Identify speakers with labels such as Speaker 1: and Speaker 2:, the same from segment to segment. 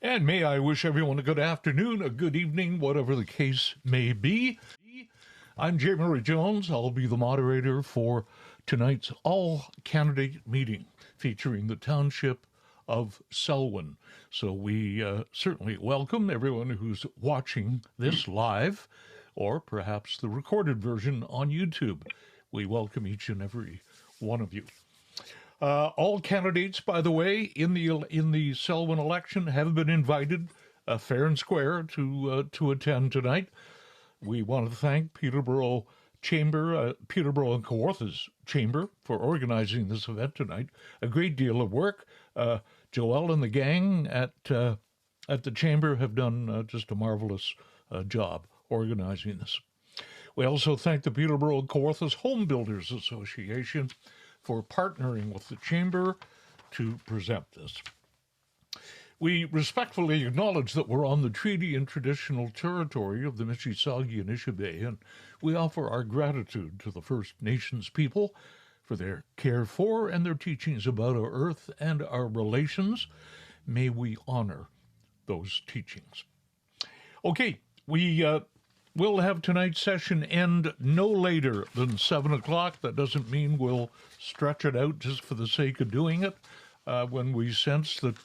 Speaker 1: And may I wish everyone a good afternoon, a good evening, whatever the case may be. I'm J. Murray Jones. I'll be the moderator for tonight's all-candidate meeting featuring the township of Selwyn. So we certainly welcome everyone who's watching this live or perhaps the recorded version on YouTube. We welcome each and every one of you. All candidates, by the way, in the Selwyn election have been invited fair and square to attend tonight. We want to thank Peterborough Chamber, Peterborough and Kawarth's Chamber for organizing this event tonight. A great deal of work. Joelle and the gang at the Chamber have done just a marvelous job organizing this. We also thank the Peterborough and Kawarth's Home Builders Association for partnering with the Chamber to present this. We respectfully acknowledge that we're on the treaty and traditional territory of the Mississauga and Ishibé, and we offer our gratitude to the First Nations people for their care for and their teachings about our earth and our relations. May we honor those teachings. Okay, we'll have tonight's session end no later than 7 o'clock. That doesn't mean we'll stretch it out just for the sake of doing it. When we sense that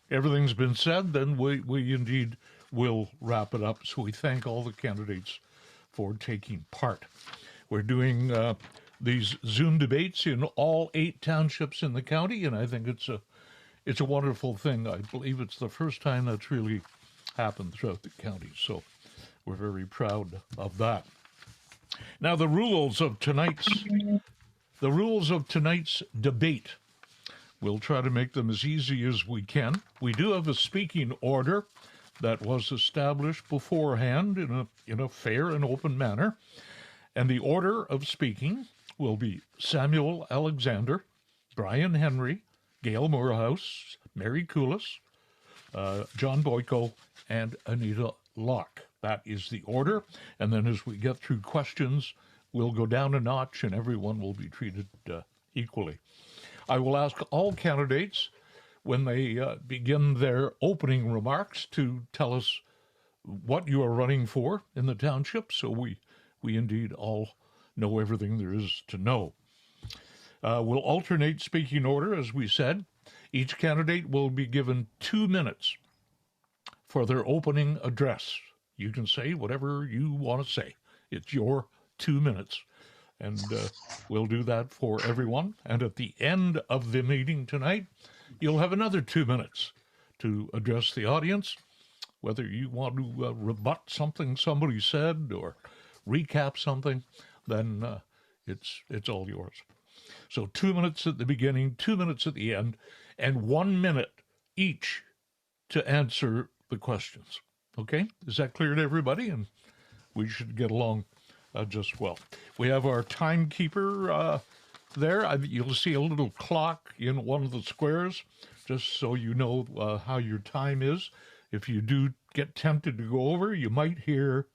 Speaker 1: everything's been said, then we indeed will wrap it up. So we thank all the candidates for taking part. We're doing these Zoom debates in all 8 townships in the county, and I think it's a wonderful thing. I believe it's the first time that's really happened throughout the county. So we're very proud of that. Now, the rules of tonight's debate. We'll try to make them as easy as we can. We do have a speaking order that was established beforehand in a fair and open manner. And the order of speaking will be Samuel Alexander, Brian Henry, Gail Moorhouse, Mary Coulis, John Boyko, and Anita Locke. That is the order. And then as we get through questions, we'll go down a notch and everyone will be treated equally. I will ask all candidates when they begin their opening remarks to tell us what you are running for in the township, so we indeed all know everything there is to know. We'll alternate speaking order, as we said. Each candidate will be given 2 minutes for their opening address. You can say whatever you want to say. It's your 2 minutes. And we'll do that for everyone. And at the end of the meeting tonight, you'll have another 2 minutes to address the audience, whether you want to rebut something somebody said or recap something, then it's all yours. So 2 minutes at the beginning, 2 minutes at the end, and 1 minute each to answer the questions. Okay? Is that clear to everybody? And we should get along just well. We have our timekeeper there. You'll see a little clock in one of the squares, just so you know how your time is. If you do get tempted to go over, you might hear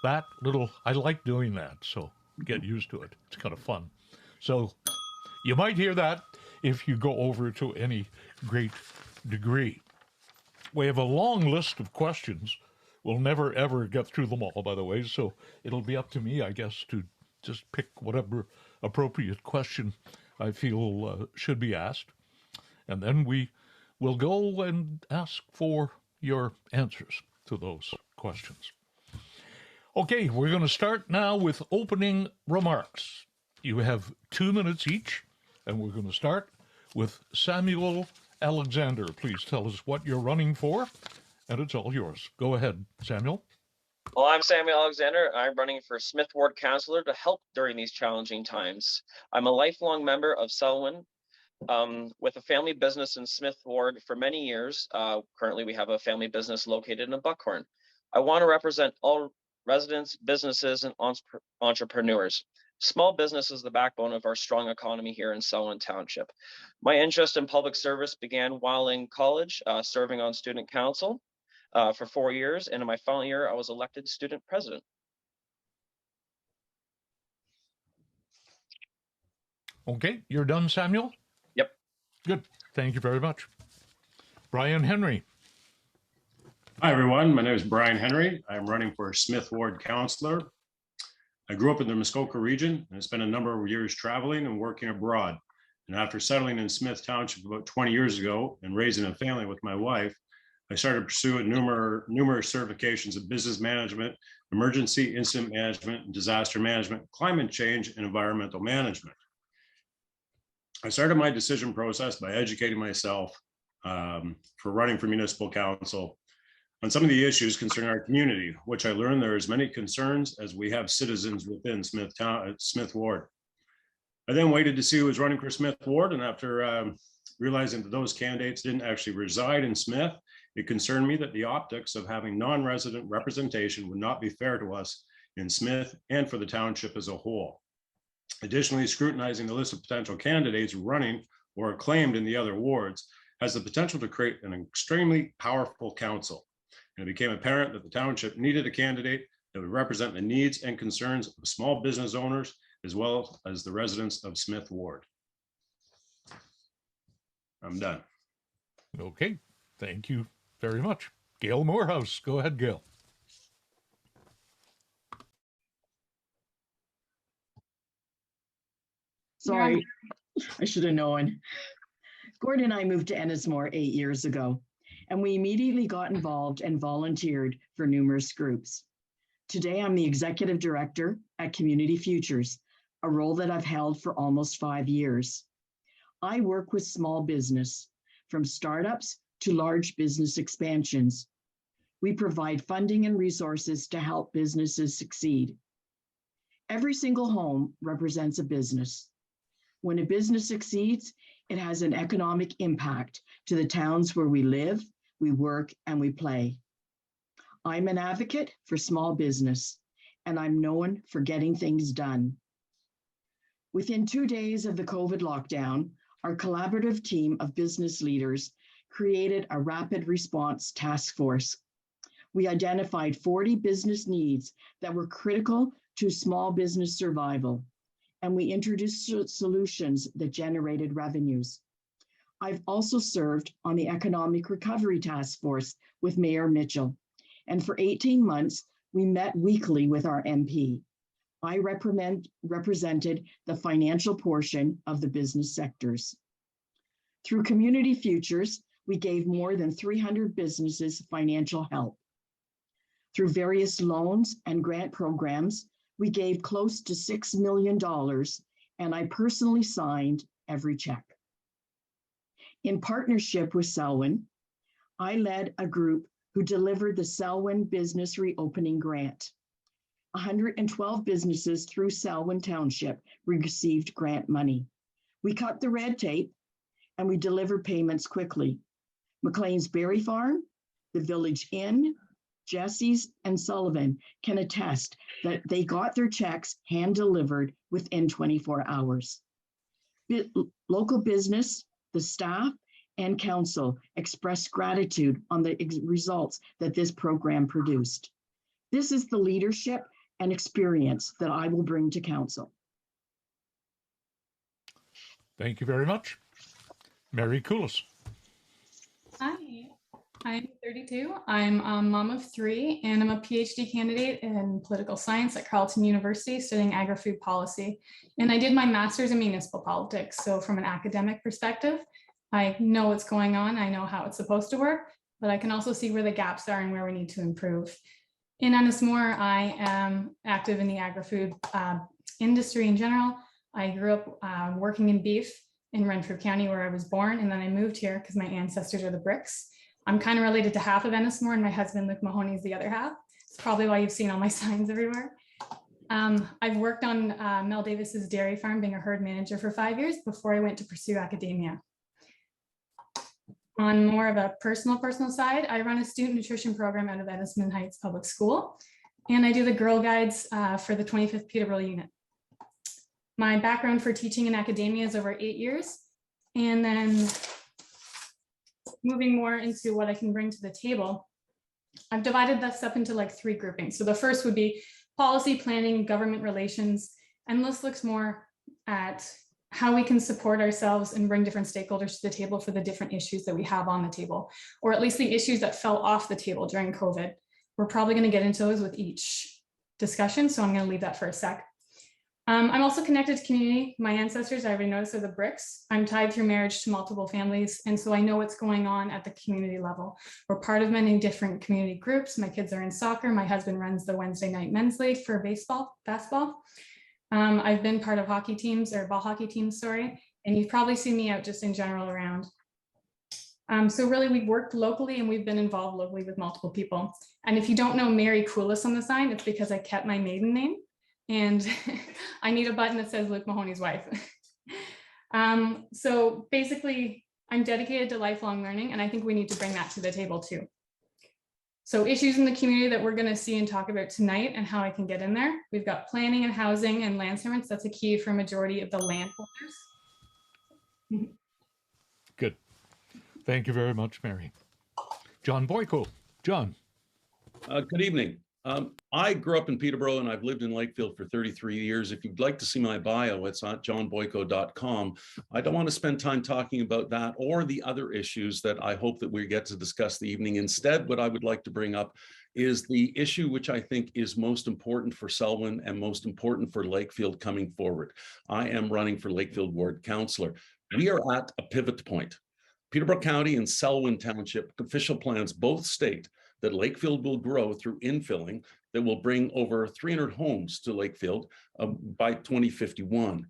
Speaker 1: that little, I like doing that, so get used to it. It's kind of fun. So you might hear that if you go over to any great degree. We have a long list of questions. We'll never, ever get through them all, by the way, so it'll be up to me, I guess, to just pick whatever appropriate question I feel should be asked. And then we will go and ask for your answers to those questions. Okay, we're going to start now with opening remarks. You have 2 minutes each, and we're going to start with Samuel Alexander. Please tell us what you're running for. And it's all yours. Go ahead, Samuel.
Speaker 2: Well, I'm Samuel Alexander. I'm running for Smith Ward Councillor to help during these challenging times. I'm a lifelong member of Selwyn with a family business in Smith Ward for many years. Currently, we have a family business located in Buckhorn. I want to represent all residents, businesses, and entrepreneurs. Small business is the backbone of our strong economy here in Selwyn Township. My interest in public service began while in college, serving on student council for 4 years, and in my final year, I was elected student president.
Speaker 1: Okay, you're done, Samuel?
Speaker 2: Yep.
Speaker 1: Good. Thank you very much. Brian Henry.
Speaker 3: Hi, everyone. My name is Brian Henry. I'm running for Smith Ward Councillor. I grew up in the Muskoka region and spent a number of years traveling and working abroad. And after settling in Smith Township about 20 years ago and raising a family with my wife, I started pursuing numerous certifications of business management, emergency incident management, disaster management, climate change, and environmental management. I started my decision process by educating myself for running for municipal council on some of the issues concerning our community, which I learned there are as many concerns as we have citizens within Smith Ward. I then waited to see who was running for Smith Ward, and after realizing that those candidates didn't actually reside in Smith, it concerned me that the optics of having non-resident representation would not be fair to us in Smith and for the township as a whole. Additionally, scrutinizing the list of potential candidates running or acclaimed in the other wards has the potential to create an extremely powerful council. And it became apparent that the township needed a candidate that would represent the needs and concerns of small business owners as well as the residents of Smith Ward. I'm done.
Speaker 1: Okay, thank you very much. Gail Morehouse, go ahead, Gail.
Speaker 4: Sorry, I should have known. Gordon and I moved to Ennismore 8 years ago, and we immediately got involved and volunteered for numerous groups. Today, I'm the executive director at Community Futures, a role that I've held for almost 5 years. I work with small business, from startups to large business expansions. We provide funding and resources to help businesses succeed. Every single home represents a business. When a business succeeds, it has an economic impact to the towns where we live, we work, and we play. I'm an advocate for small business, and I'm known for getting things done. Within 2 days of the COVID lockdown, our collaborative team of business leaders created a rapid response task force. We identified 40 business needs that were critical to small business survival, and we introduced solutions that generated revenues. I've also served on the Economic Recovery Task Force with Mayor Mitchell, and for 18 months, we met weekly with our MP. I represented the financial portion of the business sectors. Through Community Futures, we gave more than 300 businesses financial help. Through various loans and grant programs, we gave close to $6 million, and I personally signed every check. In partnership with Selwyn, I led a group who delivered the Selwyn Business Reopening Grant. 112 businesses through Selwyn Township received grant money. We cut the red tape and we delivered payments quickly. McLean's Berry Farm, the Village Inn, Jesse's, and Sullivan can attest that they got their checks hand delivered within 24 hours. Local business, the staff, and council expressed gratitude on the results that this program produced. This is the leadership and experience that I will bring to council.
Speaker 1: Thank you very much. Mary Koulis.
Speaker 5: Hi, I'm 32. I'm a mom of 3, and I'm a PhD candidate in political science at Carleton University studying agri-food policy. And I did my master's in municipal politics. So from an academic perspective, I know what's going on. I know how it's supposed to work, but I can also see where the gaps are and where we need to improve. In Ennismore, I am active in the agri-food industry in general. I grew up working in beef in Renfrew County, where I was born, and then I moved here because my ancestors are the Bricks. I'm kind of related to half of Ennismore, and my husband, Luke Mahoney, is the other half. It's probably why you've seen all my signs everywhere. I've worked on Mel Davis's dairy farm, being a herd manager for 5 years before I went to pursue academia. On more of a personal side, I run a student nutrition program out of Edison Heights Public School, and I do the Girl Guides for the 25th Peterborough unit. My background for teaching in academia is over 8 years, and then moving more into what I can bring to the table, I've divided this up into like 3 groupings. So the first would be policy, planning, government relations, and this looks more at how we can support ourselves and bring different stakeholders to the table for the different issues that we have on the table, or at least the issues that fell off the table during COVID. We're probably going to get into those with each discussion, so I'm going to leave that for a sec. I'm also connected to community. My ancestors, I already noticed, are the Bricks. I'm tied through marriage to multiple families, and so I know what's going on at the community level. We're part of many different community groups. My kids are in soccer. My husband runs the Wednesday night men's league for basketball. I've been part of hockey teams, or ball hockey teams, sorry, and you've probably seen me out just in general around. So really, we've worked locally and we've been involved locally with multiple people. And if you don't know Mary Coolis on the sign, it's because I kept my maiden name. And I need a button that says Luke Mahoney's wife. So basically, I'm dedicated to lifelong learning, and I think we need to bring that to the table too. So issues in the community that we're going to see and talk about tonight and how I can get in there. We've got planning and housing and land settlements. That's a key for a majority of the landholders.
Speaker 1: Good. Thank you very much, Mary. John Boyko. John.
Speaker 6: Good evening. I grew up in Peterborough and I've lived in Lakefield for 33 years. If you'd like to see my bio, it's at johnboyko.com. I don't want to spend time talking about that or the other issues that I hope that we get to discuss the evening. Instead, what I would like to bring up is the issue which I think is most important for Selwyn and most important for Lakefield coming forward. I am running for Lakefield Ward Councillor. We are at a pivot point. Peterborough County and Selwyn Township official plans both state that Lakefield will grow through infilling that will bring over 300 homes to Lakefield by 2051.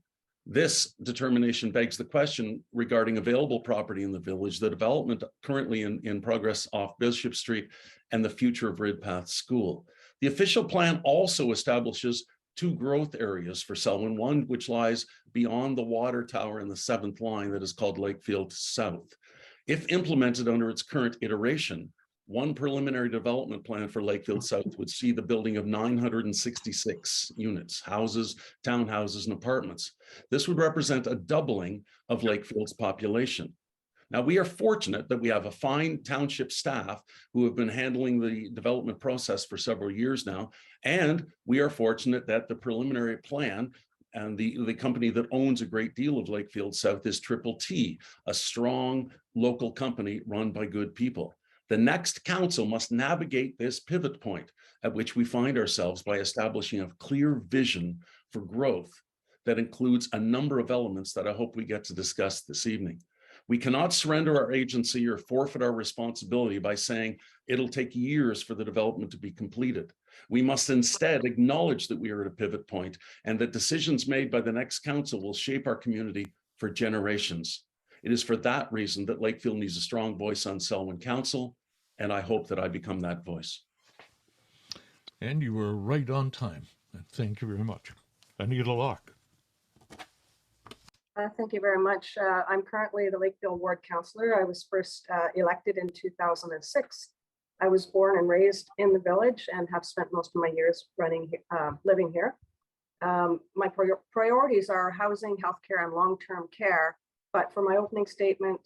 Speaker 6: This determination begs the question regarding available property in the village, the development currently in progress off Bishop Street, and the future of Ridpath School. The official plan also establishes two growth areas for Selwyn, one which lies beyond the water tower in the 7th line that is called Lakefield South. If implemented under its current iteration, one preliminary development plan for Lakefield South would see the building of 966 units, houses, townhouses, and apartments. This would represent a doubling of Lakefield's population. Now, we are fortunate that we have a fine township staff who have been handling the development process for several years now, and we are fortunate that the preliminary plan and the company that owns a great deal of Lakefield South is Triple T, a strong local company run by good people. The next council must navigate this pivot point at which we find ourselves by establishing a clear vision for growth that includes a number of elements that I hope we get to discuss this evening. We cannot surrender our agency or forfeit our responsibility by saying it'll take years for the development to be completed. We must instead acknowledge that we are at a pivot point and that decisions made by the next council will shape our community for generations. It is for that reason that Lakefield needs a strong voice on Selwyn Council, and I hope that I become that voice.
Speaker 1: And you were right on time. Thank you very much. Anita Locke.
Speaker 7: Thank you very much. I'm currently the Lakefield Ward Councillor. I was first elected in 2006. I was born and raised in the village and have spent most of my years living here. My priorities are housing, healthcare, and long-term care. But for my opening statement,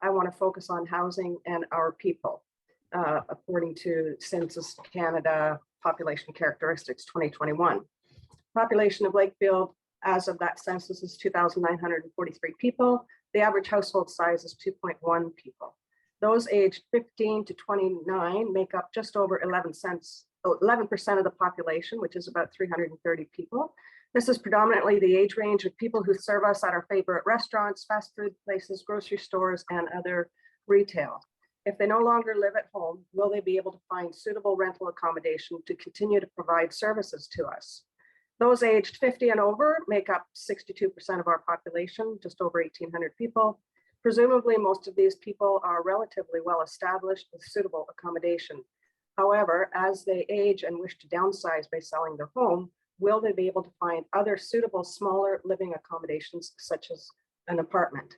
Speaker 7: I want to focus on housing and our people, according to Census Canada Population Characteristics 2021. Population of Lakefield as of that census is 2,943 people. The average household size is 2.1 people. Those aged 15 to 29 make up just over 11% of the population, which is about 330 people. This is predominantly the age range of people who serve us at our favorite restaurants, fast food places, grocery stores, and other retail. If they no longer live at home, will they be able to find suitable rental accommodation to continue to provide services to us? Those aged 50 and over make up 62% of our population, just over 1,800 people. Presumably, most of these people are relatively well established with suitable accommodation. However, as they age and wish to downsize by selling their home, will they be able to find other suitable smaller living accommodations, such as an apartment?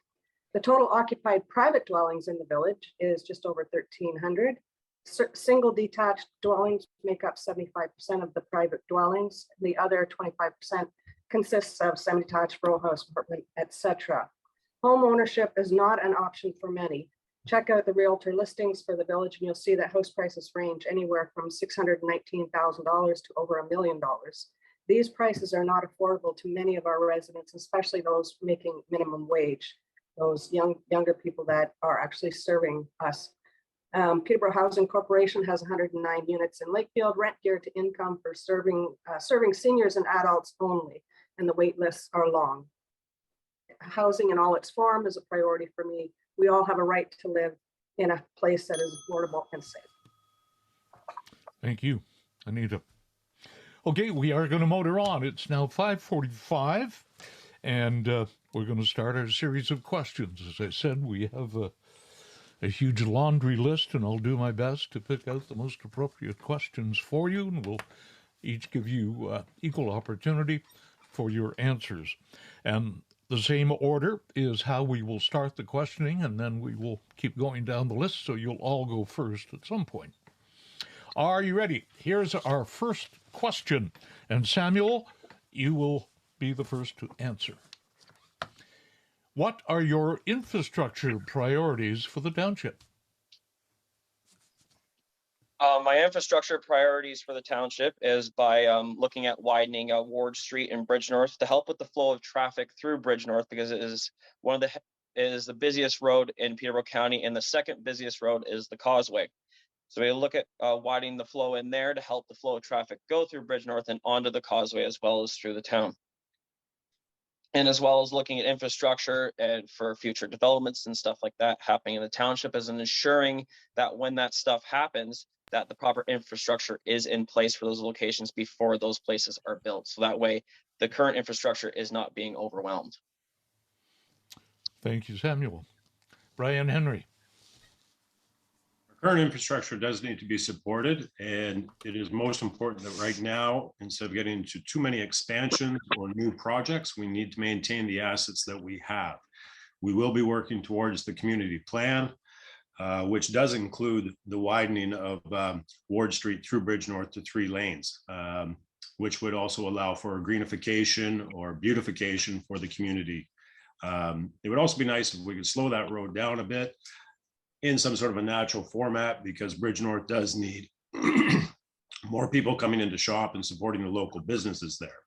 Speaker 7: The total occupied private dwellings in the village is just over 1,300. Single detached dwellings make up 75% of the private dwellings. The other 25% consists of semi-detached row house apartment, etc. Home ownership is not an option for many. Check out the realtor listings for the village and you'll see that house prices range anywhere from $619,000 to over $1 million. These prices are not affordable to many of our residents, especially those making minimum wage, those younger people that are actually serving us. Peterborough Housing Corporation has 109 units in Lakefield, rent geared to income for serving seniors and adults only, and the wait lists are long. Housing in all its form is a priority for me. We all have a right to live in a place that is affordable and safe.
Speaker 1: Thank you, Anita. Okay, we are going to motor on. It's now 5:45, and we're going to start our series of questions. As I said, we have a huge laundry list, and I'll do my best to pick out the most appropriate questions for you, and we'll each give you equal opportunity for your answers. And the same order is how we will start the questioning, and then we will keep going down the list, so you'll all go first at some point. Are you ready? Here's our first question, and Samuel, you will be the first to answer. What are your infrastructure priorities for the township?
Speaker 2: My infrastructure priorities for the township is by looking at widening Ward Street and Bridge North to help with the flow of traffic through Bridge North, because it is the busiest road in Peterborough County, and the second busiest road is the Causeway. So we look at widening the flow in there to help the flow of traffic go through Bridge North and onto the Causeway, as well as through the town. And as well as looking at infrastructure and for future developments and stuff like that happening in the township, as in ensuring that when that stuff happens, that the proper infrastructure is in place for those locations before those places are built. So that way the current infrastructure is not being overwhelmed.
Speaker 1: Thank you, Samuel. Brian Henry.
Speaker 3: Current infrastructure does need to be supported, and it is most important that right now, instead of getting into too many expansions or new projects, we need to maintain the assets that we have. We will be working towards the community plan, which does include the widening of Ward Street through Bridge North to 3 lanes, which would also allow for a greenification or beautification for the community. It would also be nice if we could slow that road down a bit in some sort of a natural format, because Bridge North does need more people coming in to shop and supporting the local businesses there.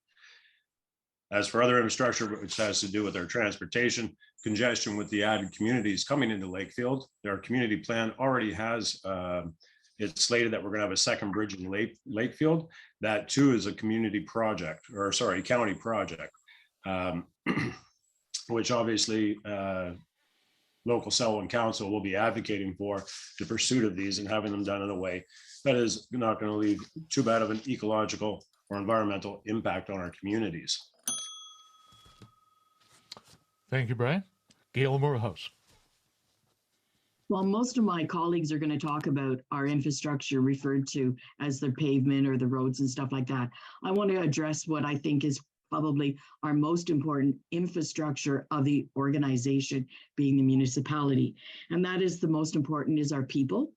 Speaker 3: As for other infrastructure, which has to do with our transportation, congestion with the added communities coming into Lakefield, our community plan already has, it's slated that we're gonna have a second bridge in Lakefield. That too is a community project, or sorry, county project, which obviously, local Selwyn Council will be advocating for the pursuit of these and having them done in a way that is not going to leave too bad of an ecological or environmental impact on our communities.
Speaker 1: Thank you, Brian. Gail Moorhouse.
Speaker 4: Well, most of my colleagues are going to talk about our infrastructure referred to as the pavement or the roads and stuff like that. I want to address what I think is probably our most important infrastructure of the organization, being the municipality. And that is the most important is our people.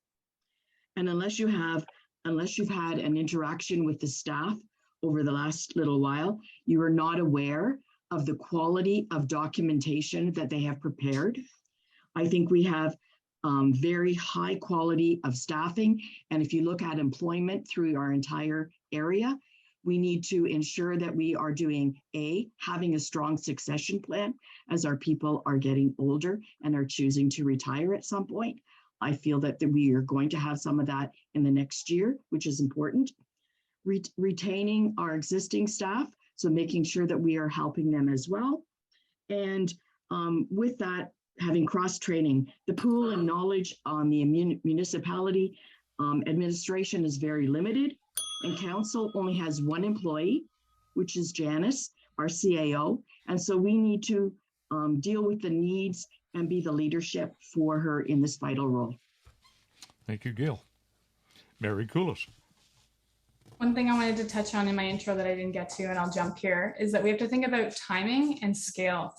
Speaker 4: And unless you've had an interaction with the staff over the last little while, you are not aware of the quality of documentation that they have prepared. I think we have very high quality of staffing. And if you look at employment through our entire area, we need to ensure that we are having a strong succession plan as our people are getting older and are choosing to retire at some point. I feel that we are going to have some of that in the next year, which is important. Retaining our existing staff, so making sure that we are helping them as well. And with that, having cross-training, the pool and knowledge on the municipality administration is very limited. And council only has 1 employee, which is Janice, our CAO. And so we need to deal with the needs and be the leadership for her in this vital role.
Speaker 1: Thank you, Gail. Mary Koulis.
Speaker 5: One thing I wanted to touch on in my intro that I didn't get to, and I'll jump here, is that we have to think about timing and scale.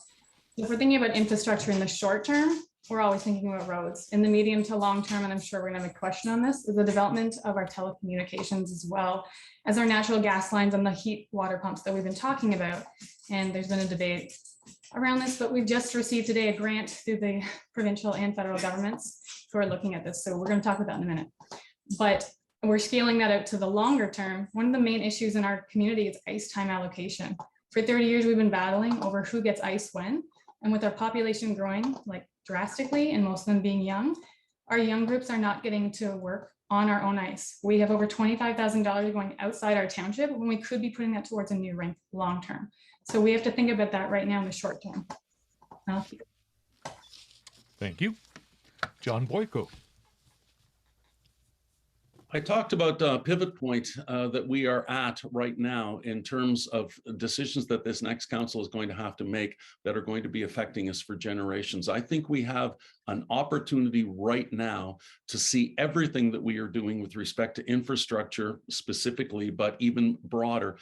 Speaker 5: If we're thinking about infrastructure in the short term, we're always thinking about roads. In the medium to long term, and I'm sure we're gonna have a question on this, is the development of our telecommunications, as well as our natural gas lines and the heat water pumps that we've been talking about. And there's been a debate around this, but we've just received today a grant through the provincial and federal governments who are looking at this. So we're gonna talk about that in a minute. But we're scaling that out to the longer term. One of the main issues in our community is ice time allocation. For 30 years, we've been battling over who gets ice when. And with our population growing like drastically and most of them being young, our young groups are not getting to work on our own ice. We have over $25,000 going outside our township when we could be putting that towards a new rink long term. So we have to think about that right now in the short term.
Speaker 1: Thank you. John Boyko.
Speaker 6: I talked about pivot point that we are at right now in terms of decisions that this next council is going to have to make that are going to be affecting us for generations. I think we have an opportunity right now to see everything that we are doing with respect to infrastructure specifically, but even broader,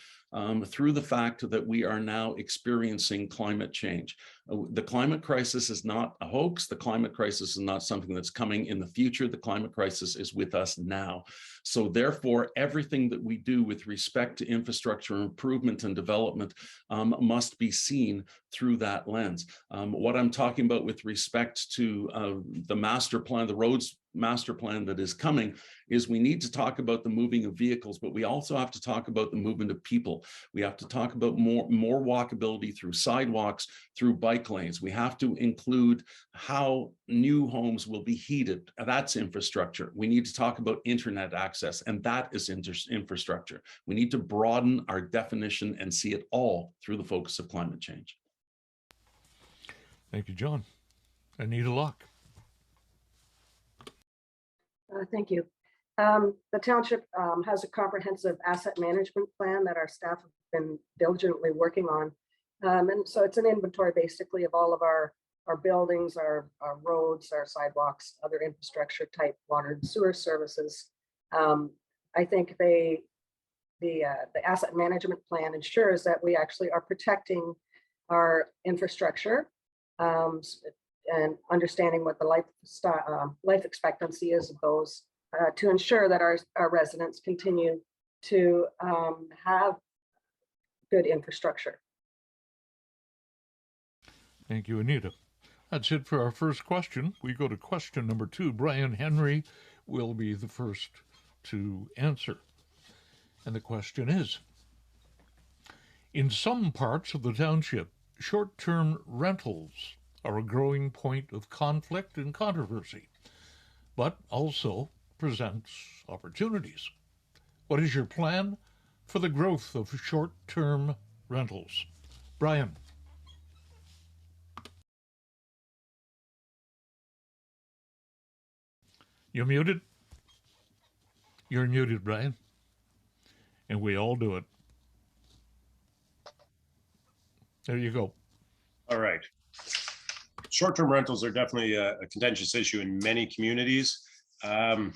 Speaker 6: through the fact that we are now experiencing climate change. The climate crisis is not a hoax. The climate crisis is not something that's coming in the future. The climate crisis is with us now. So therefore, everything that we do with respect to infrastructure improvement and development must be seen through that lens. What I'm talking about with respect to the master plan, the roads master plan that is coming, is we need to talk about the moving of vehicles, but we also have to talk about the movement of people. We have to talk about more walkability through sidewalks, through bike lanes. We have to include how new homes will be heated. That's infrastructure. We need to talk about internet access, and that is infrastructure. We need to broaden our definition and see it all through the focus of climate change.
Speaker 1: Thank you, John. Anita Locke.
Speaker 7: Thank you. The township has a comprehensive asset management plan that our staff have been diligently working on. And so it's an inventory basically of all of our buildings, our roads, our sidewalks, other infrastructure type water and sewer services. I think the asset management plan ensures that we actually are protecting our infrastructure and understanding what the life expectancy is of those to ensure that our residents continue to have good infrastructure.
Speaker 1: Thank you, Anita. That's it for our first question. We go to question number 2. Brian Henry will be the first to answer. And the question is, in some parts of the township, short-term rentals are a growing point of conflict and controversy, but also presents opportunities. What is your plan for the growth of short-term rentals? Brian. You're muted. You're muted, Brian. And we all do it. There you go.
Speaker 3: All right. Short-term rentals are definitely a contentious issue in many communities. From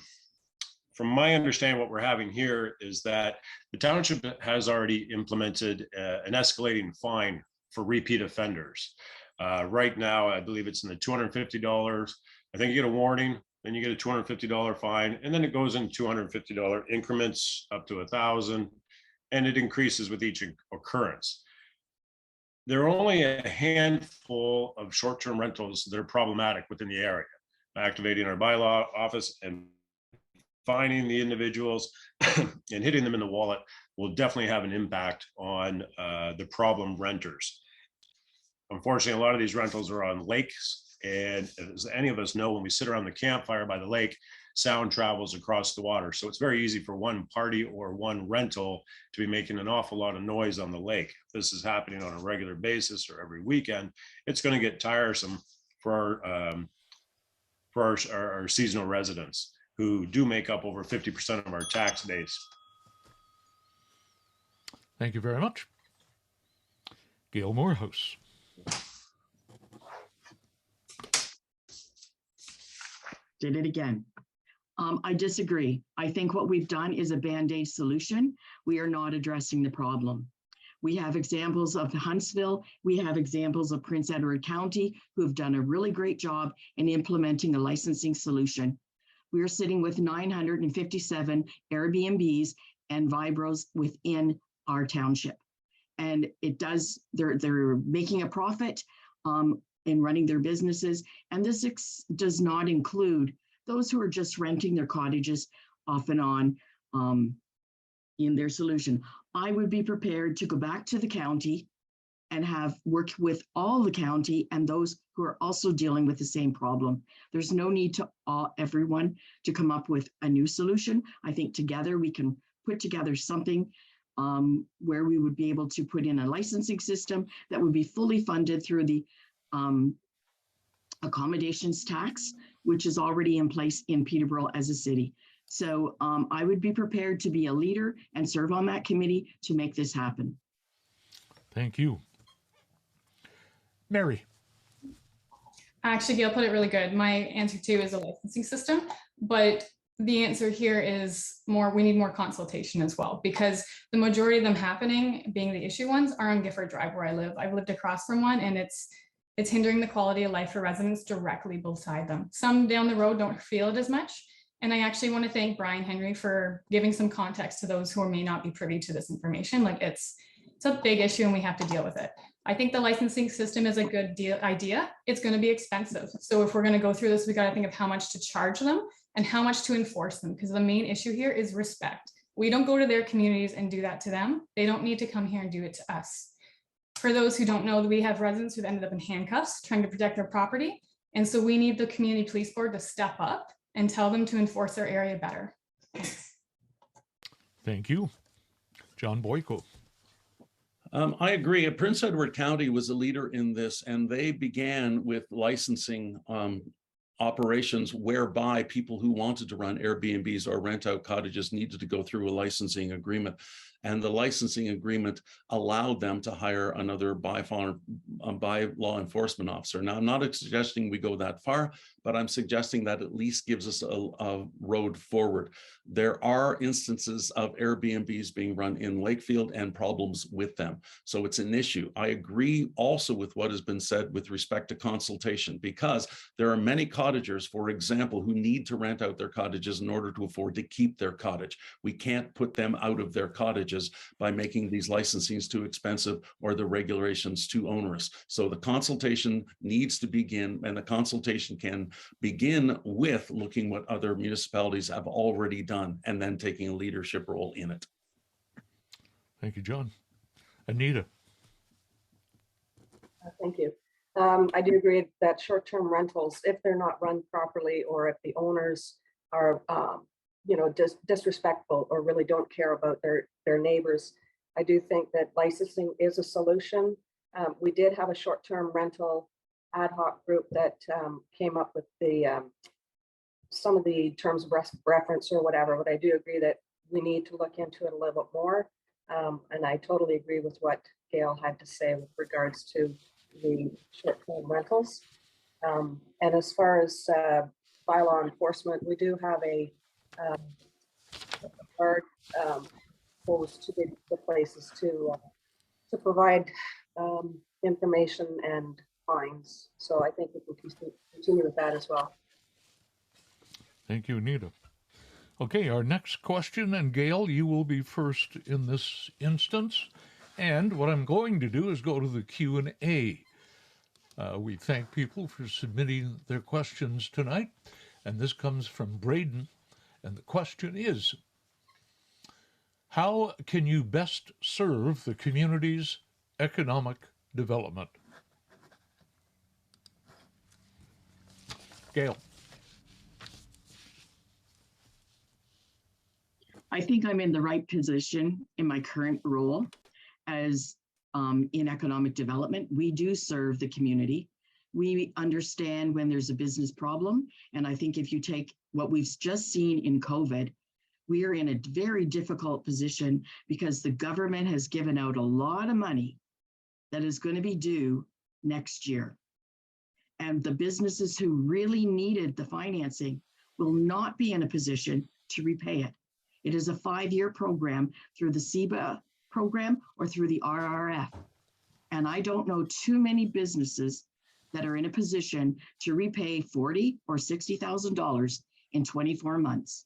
Speaker 3: my understanding, what we're having here is that the township has already implemented an escalating fine for repeat offenders. Right now, I believe it's in the $250. I think you get a warning, then you get a $250 fine, and then it goes in $250 increments up to $1,000, and it increases with each occurrence. There are only a handful of short-term rentals that are problematic within the area. Activating our bylaw office and finding the individuals and hitting them in the wallet will definitely have an impact on the problem renters. Unfortunately, a lot of these rentals are on lakes, and as any of us know, when we sit around the campfire by the lake, sound travels across the water. So it's very easy for one party or one rental to be making an awful lot of noise on the lake. If this is happening on a regular basis or every weekend, it's going to get tiresome for our seasonal residents, who do make up over 50% of our tax base.
Speaker 1: Thank you very much. Gail Morehouse.
Speaker 4: Did it again. I disagree. I think what we've done is a Band-Aid solution. We are not addressing the problem. We have examples of Huntsville. We have examples of Prince Edward County who have done a really great job in implementing a licensing solution. We are sitting with 957 Airbnbs and Vibros within our township. And they're making a profit in running their businesses. And this does not include those who are just renting their cottages off and on in their solution. I would be prepared to go back to the county and have worked with all the county and those who are also dealing with the same problem. There's no need to everyone to come up with a new solution. I think together we can put together something where we would be able to put in a licensing system that would be fully funded through the accommodations tax, which is already in place in Peterborough as a city. So I would be prepared to be a leader and serve on that committee to make this happen.
Speaker 1: Thank you. Mary.
Speaker 5: Actually, Gail put it really good. My answer too is a licensing system, but the answer here is we need more consultation as well, because the majority of them happening, being the issue ones, are on Gifford Drive where I live. I've lived across from one, and it's hindering the quality of life for residents directly beside them. Some down the road don't feel it as much. And I actually want to thank Brian Henry for giving some context to those who may not be privy to this information. Like it's a big issue and we have to deal with it. I think the licensing system is a good idea. It's going to be expensive. So if we're going to go through this, we got to think of how much to charge them and how much to enforce them, because the main issue here is respect. We don't go to their communities and do that to them. They don't need to come here and do it to us. For those who don't know, we have residents who've ended up in handcuffs trying to protect their property. And so we need the community police board to step up and tell them to enforce their area better. Thanks.
Speaker 1: Thank you. John Boyko.
Speaker 6: I agree. Prince Edward County was a leader in this, and they began with licensing operations whereby people who wanted to run Airbnbs or rent out cottages needed to go through a licensing agreement. And the licensing agreement allowed them to hire another bylaw enforcement officer. Now, I'm not suggesting we go that far, but I'm suggesting that at least gives us a road forward. There are instances of Airbnbs being run in Lakefield and problems with them. So it's an issue. I agree also with what has been said with respect to consultation, because there are many cottagers, for example, who need to rent out their cottages in order to afford to keep their cottage. We can't put them out of their cottage by making these licensings too expensive or the regulations too onerous. So the consultation needs to begin, and the consultation can begin with looking what other municipalities have already done and then taking a leadership role in it.
Speaker 1: Thank you, John. Anita.
Speaker 7: Thank you. I do agree that short-term rentals, if they're not run properly, or if the owners are disrespectful or really don't care about their neighbors, I do think that licensing is a solution. We did have a short-term rental ad hoc group that came up with the some of the terms of reference or whatever, but I do agree that we need to look into it a little bit more. And I totally agree with what Gail had to say with regards to the short-term rentals. And as far as bylaw enforcement, we do have a guard posed to the places to provide information and fines. So I think we can continue with that as well.
Speaker 1: Thank you, Anita. Okay, our next question, and Gail, you will be first in this instance. And what I'm going to do is go to the Q&A. We thank people for submitting their questions tonight. And this comes from Braden. And the question is, how can you best serve the community's economic development? Gail.
Speaker 4: I think I'm in the right position in my current role as in economic development. We do serve the community. We understand when there's a business problem. And I think if you take what we've just seen in COVID, we are in a very difficult position because the government has given out a lot of money that is going to be due next year. And the businesses who really needed the financing will not be in a position to repay it. It is a 5-year program through the CEBA program or through the RRF. And I don't know too many businesses that are in a position to repay $40,000 or $60,000 in 24 months.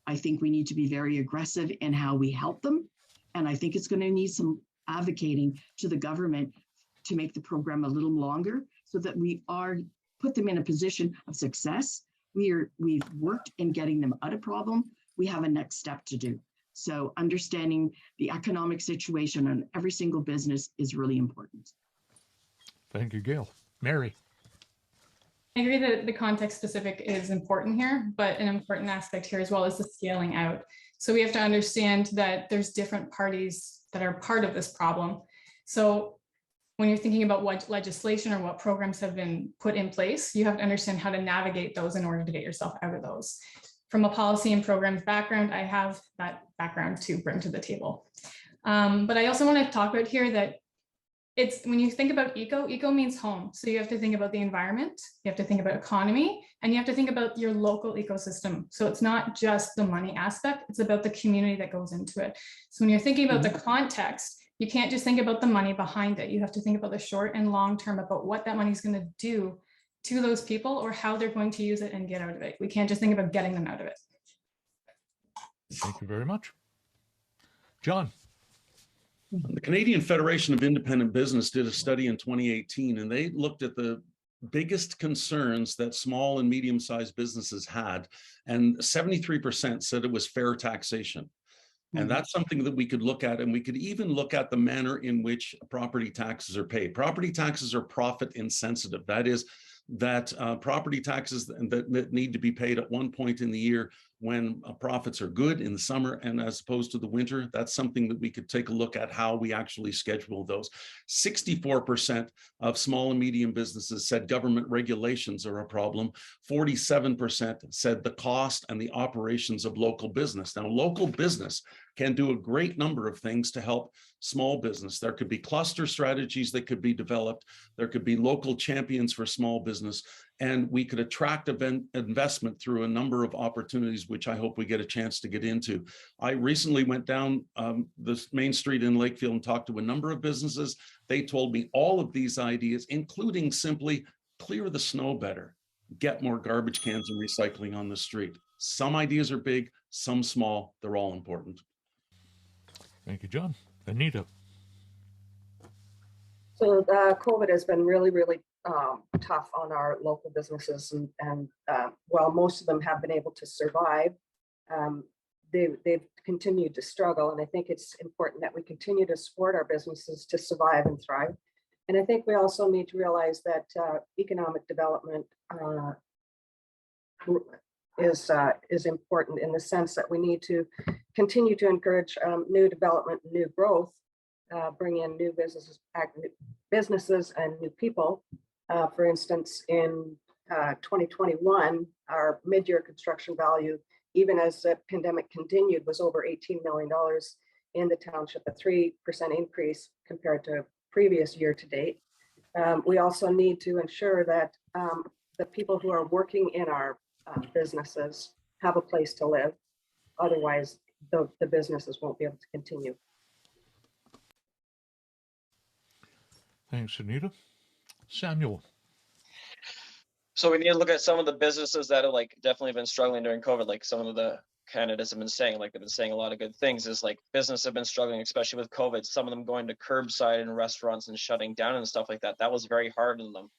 Speaker 4: I think we need to be very aggressive in how we help them. And I think it's going to need some advocating to the government to make the program a little longer so that we put them in a position of success. We've worked in getting them out of problem we have a next step to do. So understanding the economic situation on every single business is really important.
Speaker 1: Thank you, Gail. Mary.
Speaker 5: I agree that the context specific is important here, but an important aspect here as well is the scaling out. So we have to understand that there's different parties that are part of this problem. So when you're thinking about what legislation or what programs have been put in place, you have to understand how to navigate those in order to get yourself out of those. From a policy and programs background, I have that background to bring to the table. But I also want to talk about here that it's when you think about eco means home. So you have to think about the environment, you have to think about economy, and you have to think about your local ecosystem. So it's not just the money aspect, it's about the community that goes into it. So when you're thinking about the context, you can't just think about the money behind it. You have to think about the short and long term about what that money is going to do to those people or how they're going to use it and get out of it. We can't just think about getting them out of it.
Speaker 1: Thank you very much. John.
Speaker 6: The Canadian Federation of Independent Business did a study in 2018, and they looked at the biggest concerns that small and medium-sized businesses had, and 73% said it was fair taxation. And that's something that we could look at, and we could even look at the manner in which property taxes are paid. Property taxes are profit insensitive. That is, that property taxes that need to be paid at one point in the year when profits are good in the summer and as opposed to the winter. That's something that we could take a look at how we actually schedule those. 64% of small and medium businesses said government regulations are a problem. 47% said the cost and the operations of local business. Now, local business can do a great number of things to help small business. There could be cluster strategies that could be developed. There could be local champions for small business, and we could attract investment through a number of opportunities, which I hope we get a chance to get into. I recently went down the main street in Lakefield and talked to a number of businesses. They told me all of these ideas, including simply clear the snow better, get more garbage cans and recycling on the street. Some ideas are big, some small, they're all important.
Speaker 1: Thank you, John. Anita.
Speaker 7: So COVID has been really, really tough on our local businesses, and while most of them have been able to survive, they've continued to struggle. And I think it's important that we continue to support our businesses to survive and thrive. And I think we also need to realize that economic development is important in the sense that we need to continue to encourage new development, new growth, bring in new businesses and new people. For instance, in 2021, our mid-year construction value, even as the pandemic continued, was over $18 million in the township, a 3% increase compared to previous year to date. We also need to ensure that the people who are working in our businesses have a place to live. Otherwise, the businesses won't be able to continue.
Speaker 1: Thanks, Anita. Samuel.
Speaker 2: So we need to look at some of the businesses that have definitely been struggling during COVID, like some of the candidates have been saying, they've been saying a lot of good things, is business have been struggling, especially with COVID, some of them going to curbside and restaurants and shutting down and stuff like that. That was very hard on them.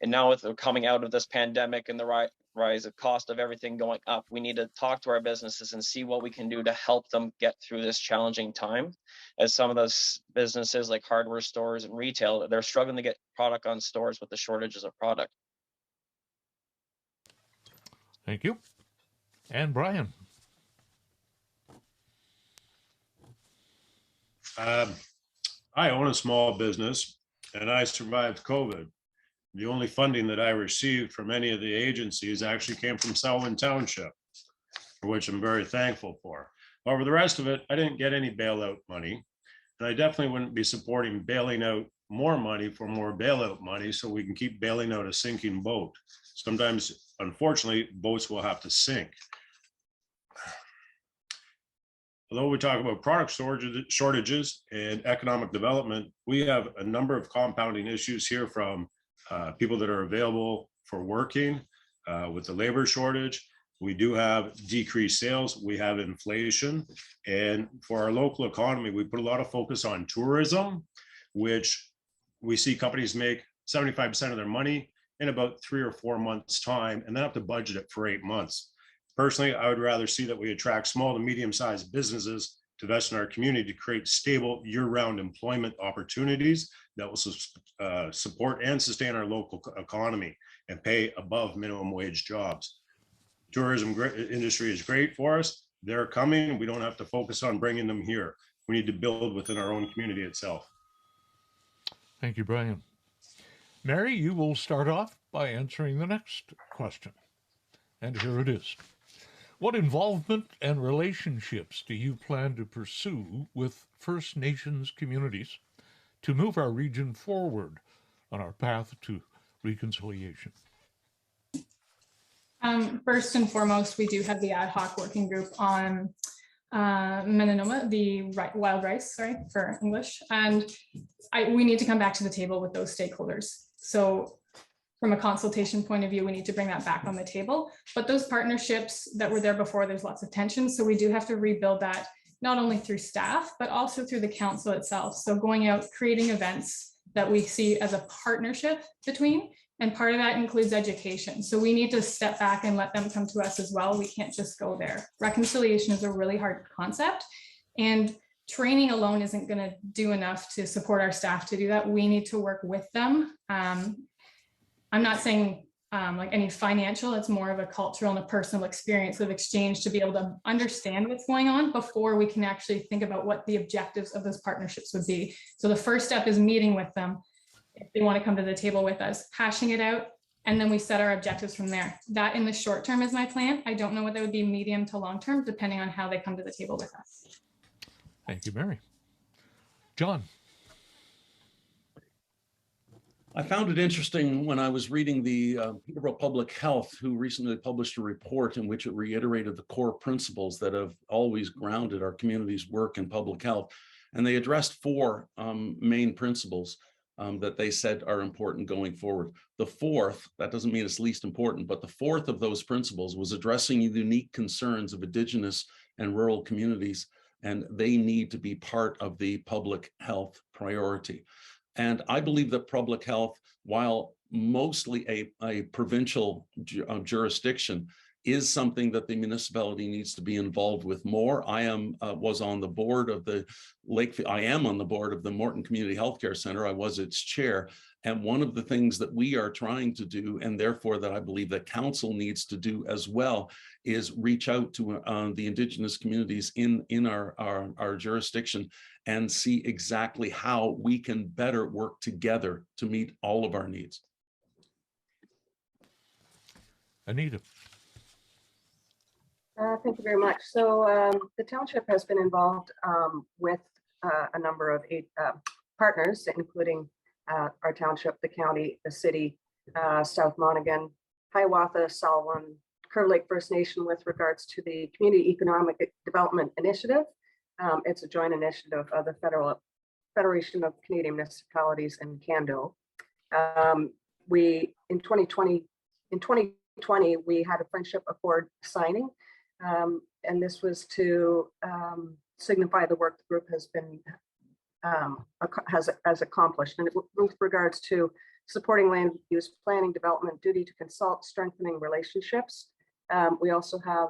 Speaker 2: And now with coming out of this pandemic and the rise of cost of everything going up, we need to talk to our businesses and see what we can do to help them get through this challenging time. As some of those businesses like hardware stores and retail, they're struggling to get product on stores with the shortages of product.
Speaker 1: Thank you. And Brian.
Speaker 3: I own a small business and I survived COVID. The only funding that I received from any of the agencies actually came from Selwyn Township, for which I'm very thankful for. However, the rest of it, I didn't get any bailout money. And I definitely wouldn't be supporting bailing out more money for more bailout money so we can keep bailing out a sinking boat. Sometimes, unfortunately, boats will have to sink. Although we talk about product shortages and economic development, we have a number of compounding issues here, from people that are available for working with the labor shortage. We do have decreased sales. We have inflation. And for our local economy, we put a lot of focus on tourism, which we see companies make 75% of their money in about 3 or 4 months' time, and they have to budget it for 8 months. Personally, I would rather see that we attract small to medium-sized businesses to invest in our community to create stable year-round employment opportunities that will support and sustain our local economy and pay above minimum wage jobs. Tourism industry is great for us. They're coming. We don't have to focus on bringing them here. We need to build within our own community itself.
Speaker 1: Thank you, Brian. Mary, you will start off by answering the next question. And here it is. What involvement and relationships do you plan to pursue with First Nations communities to move our region forward on our path to reconciliation?
Speaker 5: First and foremost, we do have the ad hoc working group on melanoma, the wild rice, sorry, for English. And we need to come back to the table with those stakeholders. So from a consultation point of view, we need to bring that back on the table. But those partnerships that were there before, there's lots of tension. So we do have to rebuild that, not only through staff, but also through the council itself. So going out, creating events that we see as a partnership between, and part of that includes education. So we need to step back and let them come to us as well. We can't just go there. Reconciliation is a really hard concept, and training alone isn't going to do enough to support our staff to do that. We need to work with them. I'm not saying like any financial, it's more of a cultural and a personal experience of exchange to be able to understand what's going on before we can actually think about what the objectives of those partnerships would be. So the first step is meeting with them if they want to come to the table with us, hashing it out, and then we set our objectives from there. That in the short term is my plan. I don't know what that would be medium to long term, depending on how they come to the table with us.
Speaker 1: Thank you, Mary. John.
Speaker 6: I found it interesting when I was reading the Peterborough Public Health, who recently published a report in which it reiterated the core principles that have always grounded our community's work in public health. And they addressed four main principles that they said are important going forward. The fourth, that doesn't mean it's least important, but the fourth of those principles was addressing the unique concerns of Indigenous and rural communities, and they need to be part of the public health priority. And I believe that public health, while mostly a provincial jurisdiction, is something that the municipality needs to be involved with more. I was on the board of the Lakefield. I am on the board of the Morton Community Healthcare Center. I was its chair. And one of the things that we are trying to do, and therefore that I believe that council needs to do as well, is reach out to the Indigenous communities in our jurisdiction and see exactly how we can better work together to meet all of our needs.
Speaker 1: Anita.
Speaker 7: Thank you very much. So the township has been involved with a number of partners, including our township, the county, the city, South Monaghan, Hiawatha, Selwyn, Curve Lake First Nation with regards to the Community Economic Development Initiative. It's a joint initiative of the Federation of Canadian Municipalities and CANDO. In 2020, we had a friendship accord signing, and this was to signify the work the group has been has accomplished, and with regards to supporting land use planning, development, duty to consult, strengthening relationships. We also have,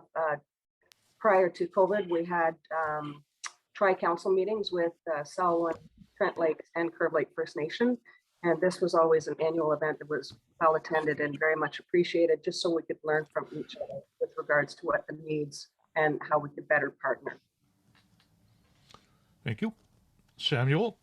Speaker 7: prior to COVID, we had tri-council meetings with Selwyn, Trent Lake, and Curve Lake First Nation. And this was always an annual event that was well attended and very much appreciated, just so we could learn from each other with regards to what the needs and how we could better partner.
Speaker 1: Thank you. Samuel.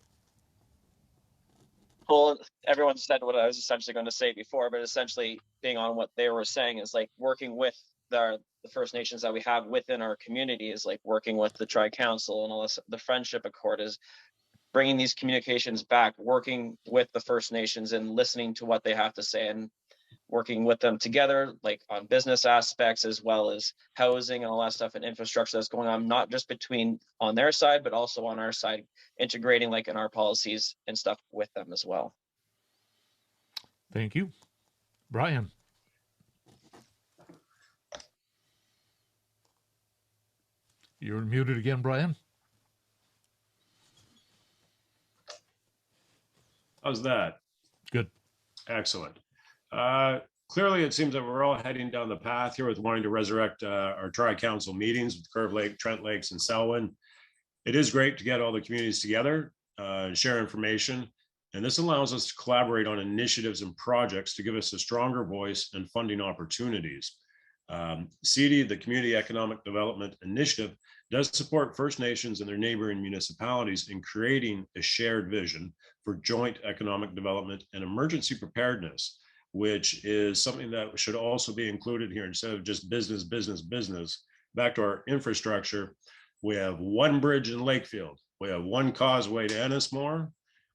Speaker 2: Well, everyone said what I was essentially going to say before, but essentially being on what they were saying is like working with the First Nations that we have within our community, is like working with the Tri-Council and all this. The Friendship Accord is bringing these communications back, working with the First Nations and listening to what they have to say and working with them together, like on business aspects as well as housing and all that stuff and infrastructure that's going on, not just between on their side, but also on our side, integrating like in our policies and stuff with them as well.
Speaker 1: Thank you. Brian. You're muted again, Brian.
Speaker 3: How's that?
Speaker 1: Good.
Speaker 3: Excellent. Clearly, it seems that we're all heading down the path here with wanting to resurrect our tri-council meetings with Curve Lake, Trent Lakes, and Selwyn. It is great to get all the communities together and share information. And this allows us to collaborate on initiatives and projects to give us a stronger voice and funding opportunities. CEDI, the Community Economic Development Initiative, does support First Nations and their neighboring municipalities in creating a shared vision for joint economic development and emergency preparedness, which is something that should also be included here instead of just business, business, business. Back to our infrastructure, we have one bridge in Lakefield. We have one causeway to Ennismore.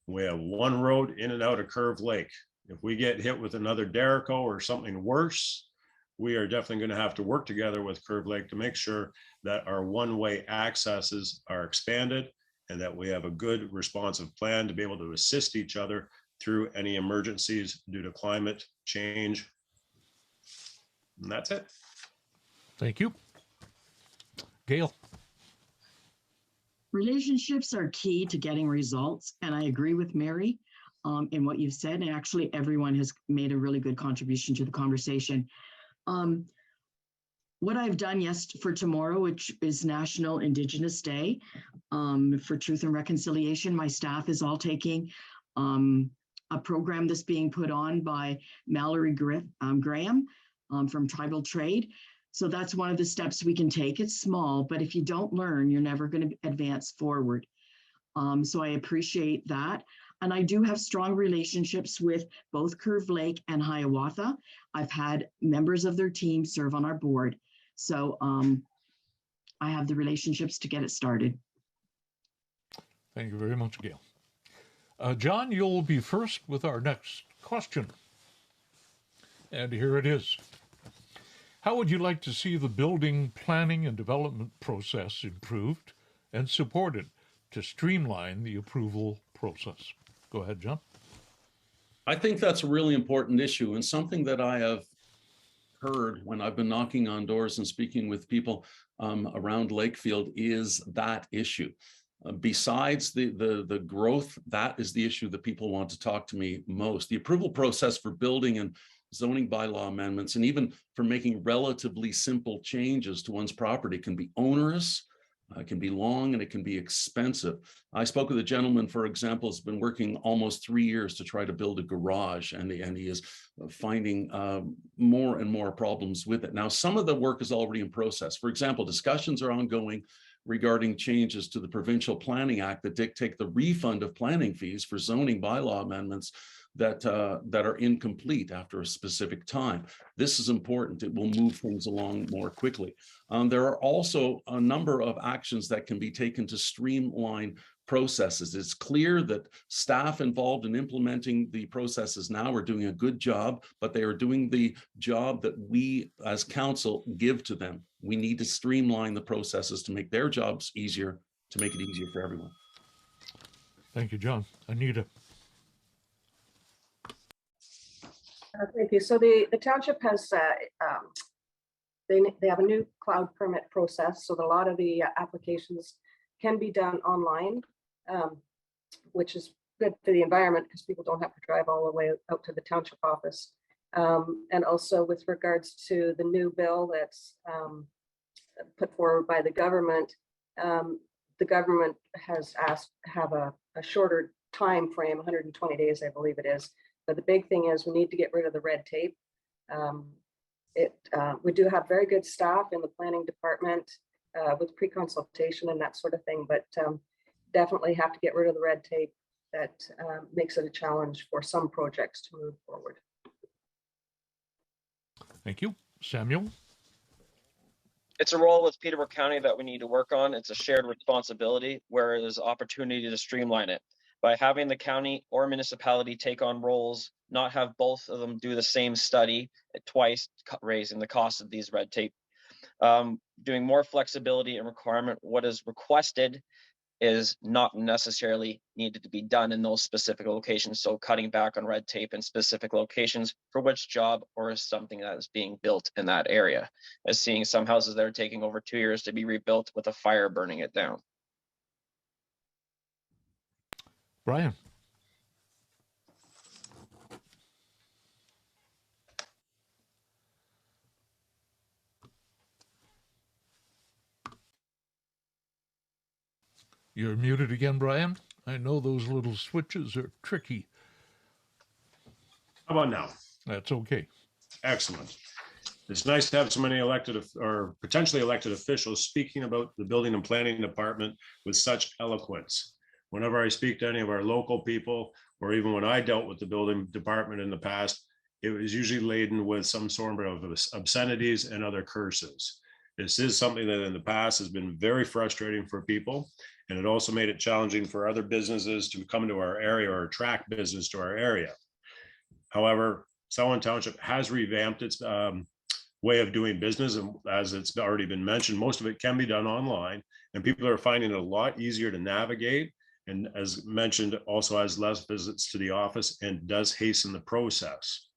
Speaker 3: We have one road in and out of Curve Lake. If we get hit with another Derico or something worse, we are definitely going to have to work together with Curve Lake to make sure that our one-way accesses are expanded and that we have a good responsive plan to be able to assist each other through any emergencies due to climate change. And that's it.
Speaker 1: Thank you. Gail.
Speaker 4: Relationships are key to getting results, and I agree with Mary in what you've said. And actually, everyone has made a really good contribution to the conversation. What I've done for tomorrow, which is National Indigenous Day, for Truth and Reconciliation, my staff is all taking a program that's being put on by Mallory Graham from Tribal Trade. So that's one of the steps we can take. It's small, but if you don't learn, you're never going to advance forward. So I appreciate that. And I do have strong relationships with both Curve Lake and Hiawatha. I've had members of their team serve on our board. So I have the relationships to get it started.
Speaker 1: Thank you very much, Gail. John, you'll be first with our next question. And here it is. How would you like to see the building planning and development process improved and supported to streamline the approval process? Go ahead, John.
Speaker 6: I think that's a really important issue, and something that I have heard when I've been knocking on doors and speaking with people around Lakefield is that issue. Besides the growth, that is the issue that people want to talk to me most. The approval process for building and zoning bylaw amendments, and even for making relatively simple changes to one's property, can be onerous, can be long, and it can be expensive. I spoke with a gentleman, for example, who's been working almost 3 years to try to build a garage, and he is finding more and more problems with it. Now, some of the work is already in process. For example, discussions are ongoing regarding changes to the Provincial Planning Act that dictate the refund of planning fees for zoning bylaw amendments that are incomplete after a specific time. This is important. It will move things along more quickly. There are also a number of actions that can be taken to streamline processes. It's clear that staff involved in implementing the processes now are doing a good job, but they are doing the job that we as council give to them. We need to streamline the processes to make their jobs easier, to make it easier for everyone.
Speaker 1: Thank you, John. Anita.
Speaker 7: Thank you. So the township has, they have a new cloud permit process. So a lot of the applications can be done online, which is good for the environment because people don't have to drive all the way out to the township office. And also with regards to the new bill that's put forward by the government has asked to have a shorter time frame, 120 days, I believe it is. But the big thing is we need to get rid of the red tape. We do have very good staff in the planning department with pre-consultation and that sort of thing, but definitely have to get rid of the red tape that makes it a challenge for some projects to move forward.
Speaker 1: Thank you. Samuel?
Speaker 2: It's a role with Peterborough County that we need to work on. It's a shared responsibility where there's opportunity to streamline it. By having the county or municipality take on roles, not have both of them do the same study twice, raising the cost of these red tape. Doing more flexibility and requirement, what is requested is not necessarily needed to be done in those specific locations. So cutting back on red tape in specific locations for which job or something that is being built in that area. As seeing some houses that are taking over 2 years to be rebuilt with a fire burning it down.
Speaker 1: Brian? You're muted again, Brian. I know those little switches are tricky.
Speaker 3: How about now?
Speaker 1: That's okay.
Speaker 3: Excellent. It's nice to have so many elected or potentially elected officials speaking about the building and planning department with such eloquence. Whenever I speak to any of our local people, or even when I dealt with the building department in the past, it was usually laden with some sort of obscenities and other curses. This is something that in the past has been very frustrating for people. And it also made it challenging for other businesses to come to our area or attract business to our area. However, Selwyn Township has revamped its way of doing business. And as it's already been mentioned, most of it can be done online, and people are finding it a lot easier to navigate. And as mentioned, also has less visits to the office and does hasten the process.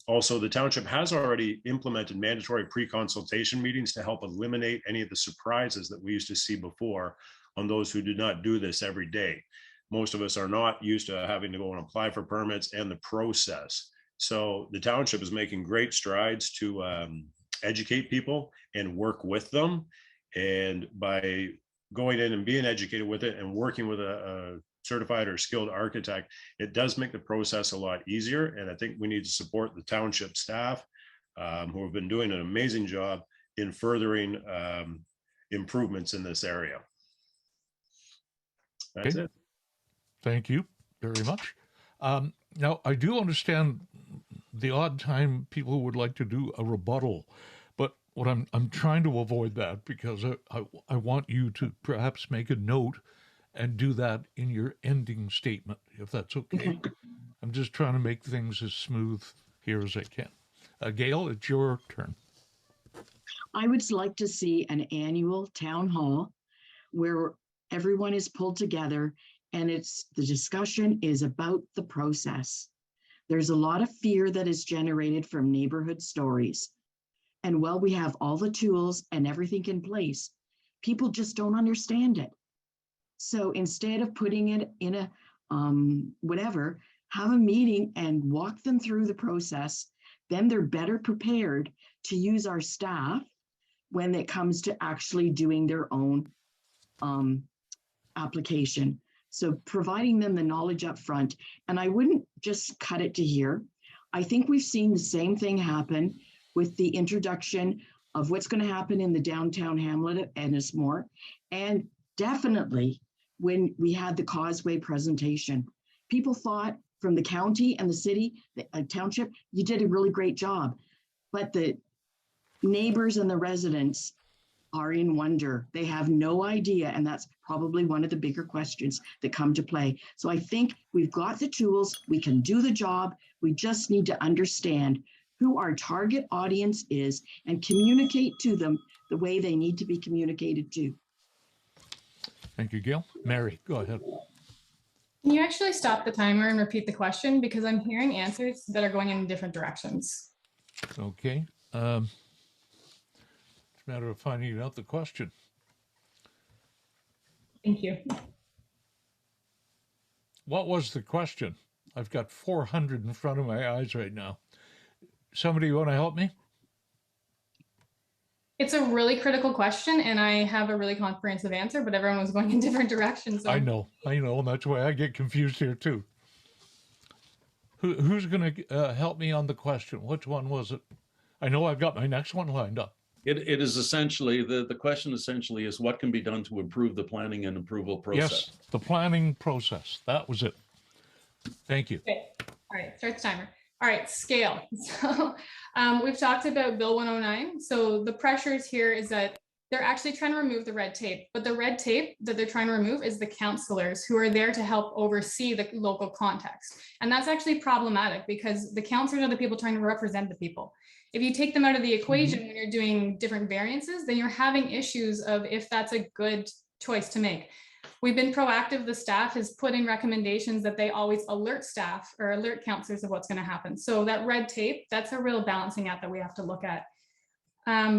Speaker 3: Also, the township has already implemented mandatory pre-consultation meetings to help eliminate any of the surprises that we used to see before on those who did not do this every day. Most of us are not used to having to go and apply for permits and the process. So the township is making great strides to educate people and work with them. And by going in and being educated with it and working with a certified or skilled architect, it does make the process a lot easier. And I think we need to support the township staff who have been doing an amazing job in furthering improvements in this area. That's
Speaker 1: Okay.
Speaker 3: it.
Speaker 1: Thank you very much. Now, I do understand the odd time people would like to do a rebuttal, but what I'm trying to avoid that, because I want you to perhaps make a note and do that in your ending statement, if that's okay. I'm just trying to make things as smooth here as I can. Gail, it's your turn.
Speaker 4: I would like to see an annual town hall where everyone is pulled together and the discussion is about the process. There's a lot of fear that is generated from neighborhood stories. And while we have all the tools and everything in place, people just don't understand it. So instead of putting it in a whatever, have a meeting and walk them through the process. Then they're better prepared to use our staff when it comes to actually doing their own application. So providing them the knowledge up front. And I wouldn't just cut it to here. I think we've seen the same thing happen with the introduction of what's going to happen in the downtown hamlet of Ennismore. And definitely when we had the Causeway presentation, people thought from the county and the city, the township, you did a really great job. But the neighbors and the residents are in wonder. They have no idea. And that's probably one of the bigger questions that come to play. So I think we've got the tools, we can do the job. We just need to understand who our target audience is and communicate to them the way they need to be communicated to.
Speaker 1: Thank you, Gail. Mary, go ahead.
Speaker 5: Can you actually stop the timer and repeat the question? Because I'm hearing answers that are going in different directions.
Speaker 1: Okay. It's a matter of finding out the question.
Speaker 5: Thank you.
Speaker 1: What was the question? I've got 400 in front of my eyes right now. Somebody want to help me?
Speaker 5: It's a really critical question, and I have a really comprehensive answer, but everyone was going in different directions. So
Speaker 1: I know, and that's why I get confused here too. Who's going to help me on the question? Which one was it? I know I've got my next one lined up.
Speaker 6: It is essentially, the question essentially is what can be done to improve the planning and approval process?
Speaker 1: Yes, the planning process. That was it. Thank you.
Speaker 5: Okay. All right, start the timer. All right, scale. So we've talked about Bill 109. So the pressures here is that they're actually trying to remove the red tape, but the red tape that they're trying to remove is the councillors who are there to help oversee the local context. And that's actually problematic because the councillors are the people trying to represent the people. If you take them out of the equation when you're doing different variances, then you're having issues of if that's a good choice to make. We've been proactive. The staff has put in recommendations that they always alert staff or alert councillors of what's going to happen. So that red tape, that's a real balancing act that we have to look at.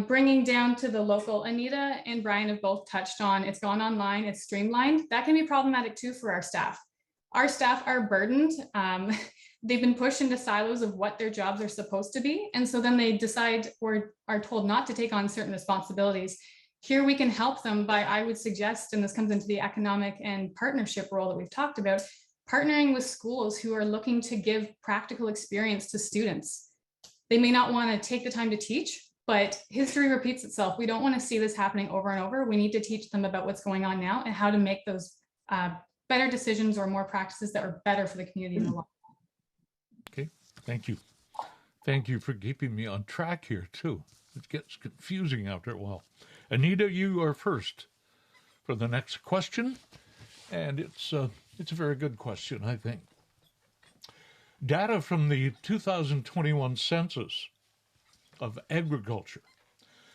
Speaker 5: Bringing down to the local, Anita and Brian have both touched on, it's gone online, it's streamlined. That can be problematic too for our staff. Our staff are burdened. They've been pushed into silos of what their jobs are supposed to be. And so then they decide or are told not to take on certain responsibilities. Here we can help them by, I would suggest, and this comes into the economic and partnership role that we've talked about, partnering with schools who are looking to give practical experience to students. They may not want to take the time to teach, but history repeats itself. We don't want to see this happening over and over. We need to teach them about what's going on now and how to make those better decisions or more practices that are better for the community in the long run.
Speaker 1: Okay, thank you. Thank you for keeping me on track here too. It gets confusing after a while. Anita, you are first for the next question, and it's a very good question, I think. Data from the 2021 census of agriculture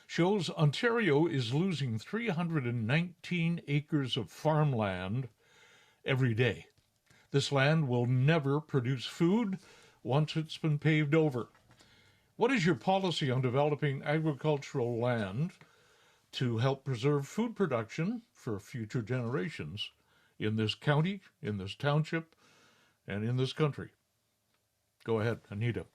Speaker 1: shows Ontario is losing 319 acres of farmland every day. This land will never produce food once it's been paved over. What is your policy on developing agricultural land to help preserve food production for future generations in this county, in this township, and in this country? Go ahead, Anita.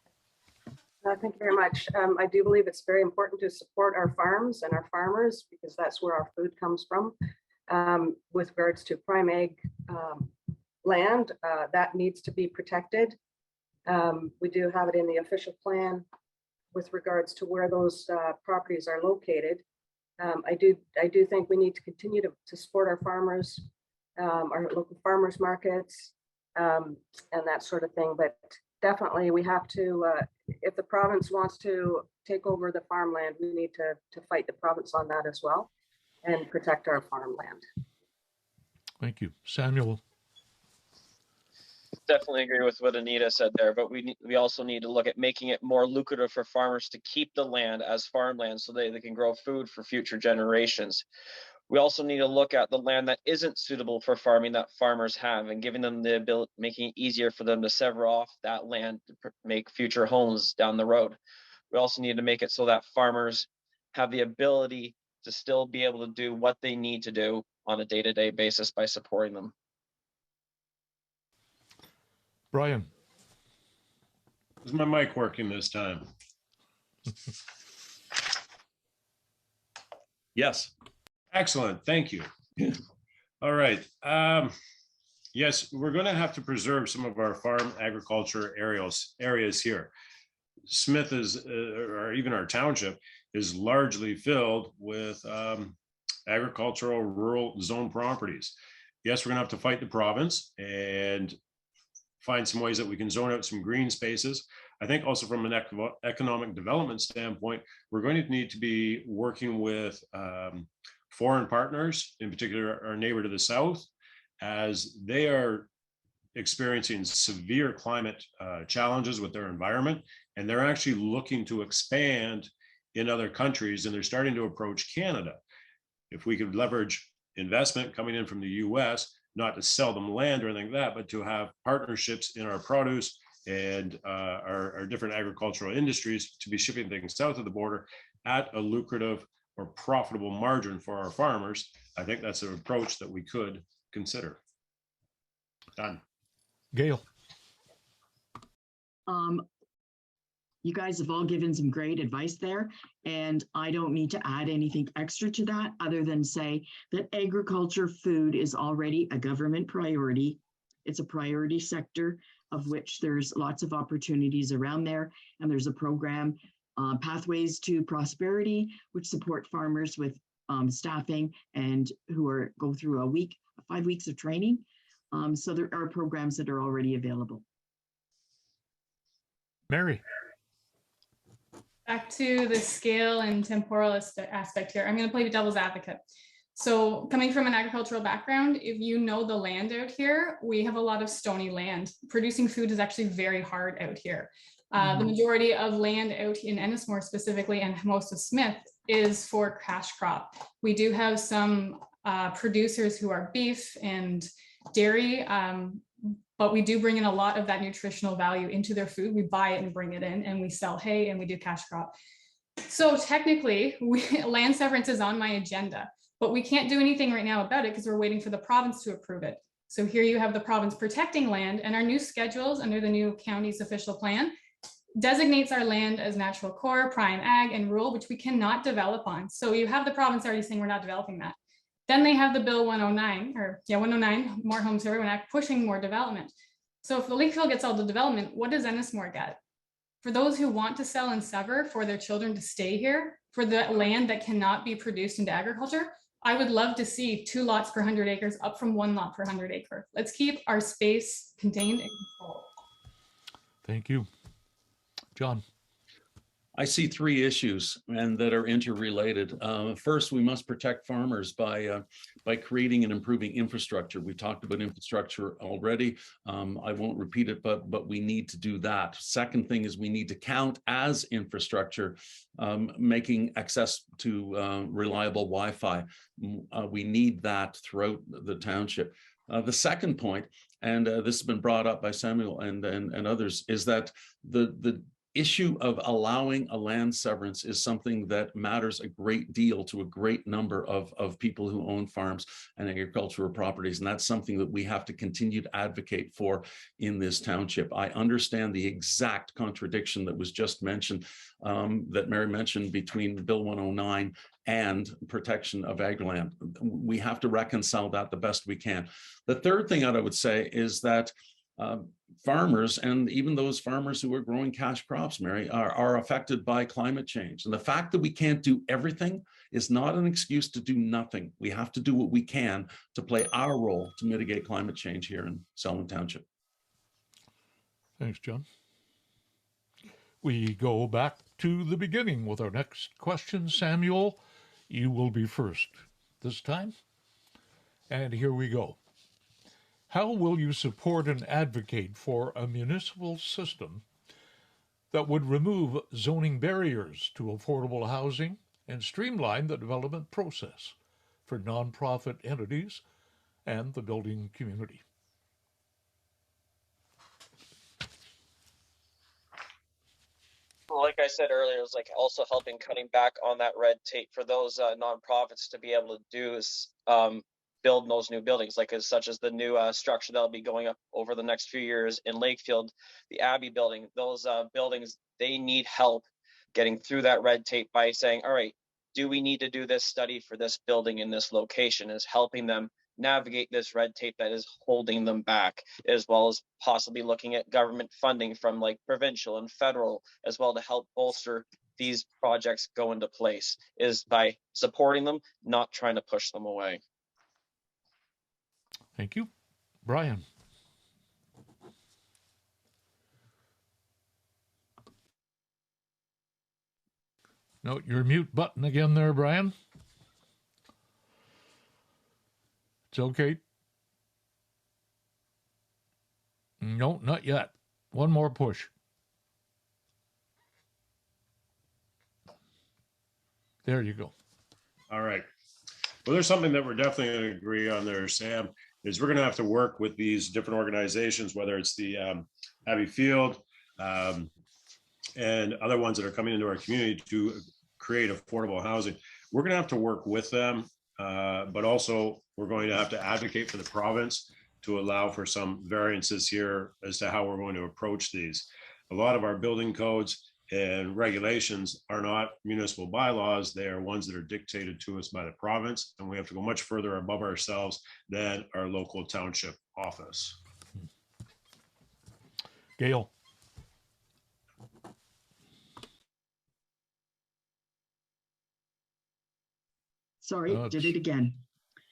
Speaker 7: Thank you very much. I do believe it's very important to support our farms and our farmers because that's where our food comes from. With regards to prime ag land, that needs to be protected. We do have it in the official plan with regards to where those properties are located. I do think we need to continue to support our farmers, our local farmers markets, and that sort of thing. But definitely we have to, if the province wants to take over the farmland, we need to fight the province on that as well and protect our farmland.
Speaker 1: Thank you. Samuel.
Speaker 2: Definitely agree with what Anita said there, but we also need to look at making it more lucrative for farmers to keep the land as farmland so they can grow food for future generations. We also need to look at the land that isn't suitable for farming that farmers have and giving them the ability, making it easier for them to sever off that land to make future homes down the road. We also need to make it so that farmers have the ability to still be able to do what they need to do on a day-to-day basis by supporting them.
Speaker 1: Brian.
Speaker 3: Is my mic working this time?
Speaker 6: Yes.
Speaker 3: Excellent, thank you. All right. Yes, we're going to have to preserve some of our farm agriculture areas here. Smith is, or even our township, is largely filled with agricultural rural zone properties. Yes, we're going to have to fight the province and find some ways that we can zone out some green spaces. I think also from an economic development standpoint, we're going to need to be working with foreign partners, in particular our neighbor to the south, as they are experiencing severe climate challenges with their environment, and they're actually looking to expand in other countries, and they're starting to approach Canada. If we could leverage investment coming in from the US, not to sell them land or anything like that, but to have partnerships in our produce and our different agricultural industries to be shipping things south of the border at a lucrative or profitable margin for our farmers, I think that's an approach that we could consider. Done.
Speaker 1: Gail.
Speaker 4: You guys have all given some great advice there, and I don't need to add anything extra to that other than say that agriculture food is already a government priority. It's a priority sector of which there's lots of opportunities around there, and there's a program, Pathways to Prosperity, which support farmers with staffing and who go through 5 weeks of training. So there are programs that are already available.
Speaker 1: Mary.
Speaker 5: Back to the scale and temporal aspect here. I'm going to play the devil's advocate. So coming from an agricultural background, if you know the land out here, we have a lot of stony land. Producing food is actually very hard out here. The majority of land out in Ennismore specifically, and most of Smith, is for cash crop. We do have some producers who are beef and dairy, but we do bring in a lot of that nutritional value into their food. We buy it and bring it in, and we sell hay and we do cash crop. So technically, land severance is on my agenda, but we can't do anything right now about it because we're waiting for the province to approve it. So here you have the province protecting land, and our new schedules under the new county's official plan designates our land as natural core, prime ag, and rural, which we cannot develop on. So you have the province already saying we're not developing that. Then they have the Bill 109, 109, More Homes for Everyone Act, pushing more development. So if the Lakefield gets all the development, what does Ennismore get? For those who want to sell and sever, for their children to stay here, for the land that cannot be produced into agriculture, I would love to see 2 lots per 100 acres up from 1 lot per 100 acre. Let's keep our space contained and controlled.
Speaker 1: Thank you. John.
Speaker 6: I see 3 issues and that are interrelated. First, we must protect farmers by creating and improving infrastructure. We talked about infrastructure already. I won't repeat it, but we need to do that. Second thing is we need to count as infrastructure, making access to reliable Wi-Fi. We need that throughout the township. The second point, and this has been brought up by Samuel and others, is that the issue of allowing a land severance is something that matters a great deal to a great number of people who own farms and agricultural properties. And that's something that we have to continue to advocate for in this township. I understand the exact contradiction that was just mentioned, that Mary mentioned, between Bill 109 and protection of ag land. We have to reconcile that the best we can. The third thing that I would say is that farmers, and even those farmers who are growing cash crops, Mary, are affected by climate change. And the fact that we can't do everything is not an excuse to do nothing. We have to do what we can to play our role to mitigate climate change here in Selwyn Township.
Speaker 1: Thanks, John. We go back to the beginning with our next question. Samuel, you will be first this time. And here we go. How will you support and advocate for a municipal system that would remove zoning barriers to affordable housing and streamline the development process for nonprofit entities and the building community?
Speaker 2: Like I said earlier, it was like also helping cutting back on that red tape for those nonprofits to be able to do is build those new buildings, like such as the new structure that'll be going up over the next few years in Lakefield, the Abbey building. Those buildings, they need help getting through that red tape by saying, all right, do we need to do this study for this building in this location? Is helping them navigate this red tape that is holding them back, as well as possibly looking at government funding from like provincial and federal as well to help bolster these projects go into place, is by supporting them, not trying to push them away.
Speaker 1: Thank you. Brian. Note your mute button again there, Brian. It's okay. No, not yet. One more push. There you go.
Speaker 3: All right. Well, there's something that we're definitely going to agree on there, Sam, is we're going to have to work with these different organizations, whether it's the Abbey Field and other ones that are coming into our community to create affordable housing. We're going to have to work with them, but also we're going to have to advocate for the province to allow for some variances here as to how we're going to approach these. A lot of our building codes and regulations are not municipal bylaws. They are ones that are dictated to us by the province, and we have to go much further above ourselves than our local township office.
Speaker 1: Gail.
Speaker 4: Sorry, did it again.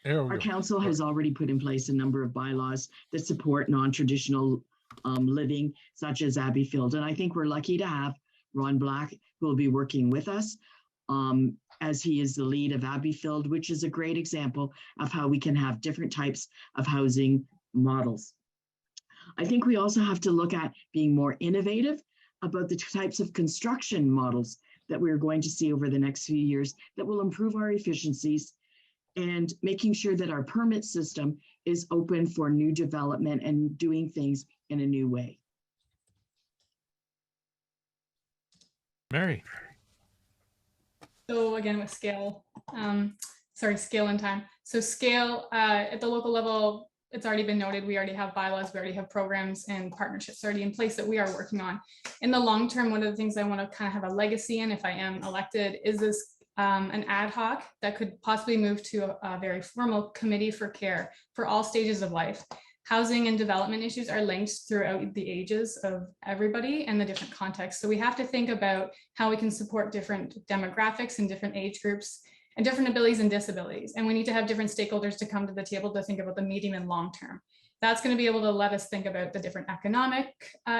Speaker 4: Our council has already put in place a number of bylaws that support non-traditional living, such as Abbey Field. And I think we're lucky to have Ron Black, who will be working with us as he is the lead of Abbey Field, which is a great example of how we can have different types of housing models. I think we also have to look at being more innovative about the types of construction models that we're going to see over the next few years that will improve our efficiencies, and making sure that our permit system is open for new development and doing things in a new way.
Speaker 1: Mary.
Speaker 5: So again, with scale, scale and time. So scale at the local level, it's already been noted, we already have bylaws, we already have programs and partnerships already in place that we are working on. In the long term, one of the things I want to kind of have a legacy in, if I am elected, is this an ad hoc that could possibly move to a very formal committee for care for all stages of life. Housing and development issues are linked throughout the ages of everybody and the different contexts. So we have to think about how we can support different demographics and different age groups and different abilities and disabilities. And we need to have different stakeholders to come to the table to think about the medium and long term. That's going to be able to let us think about the different economic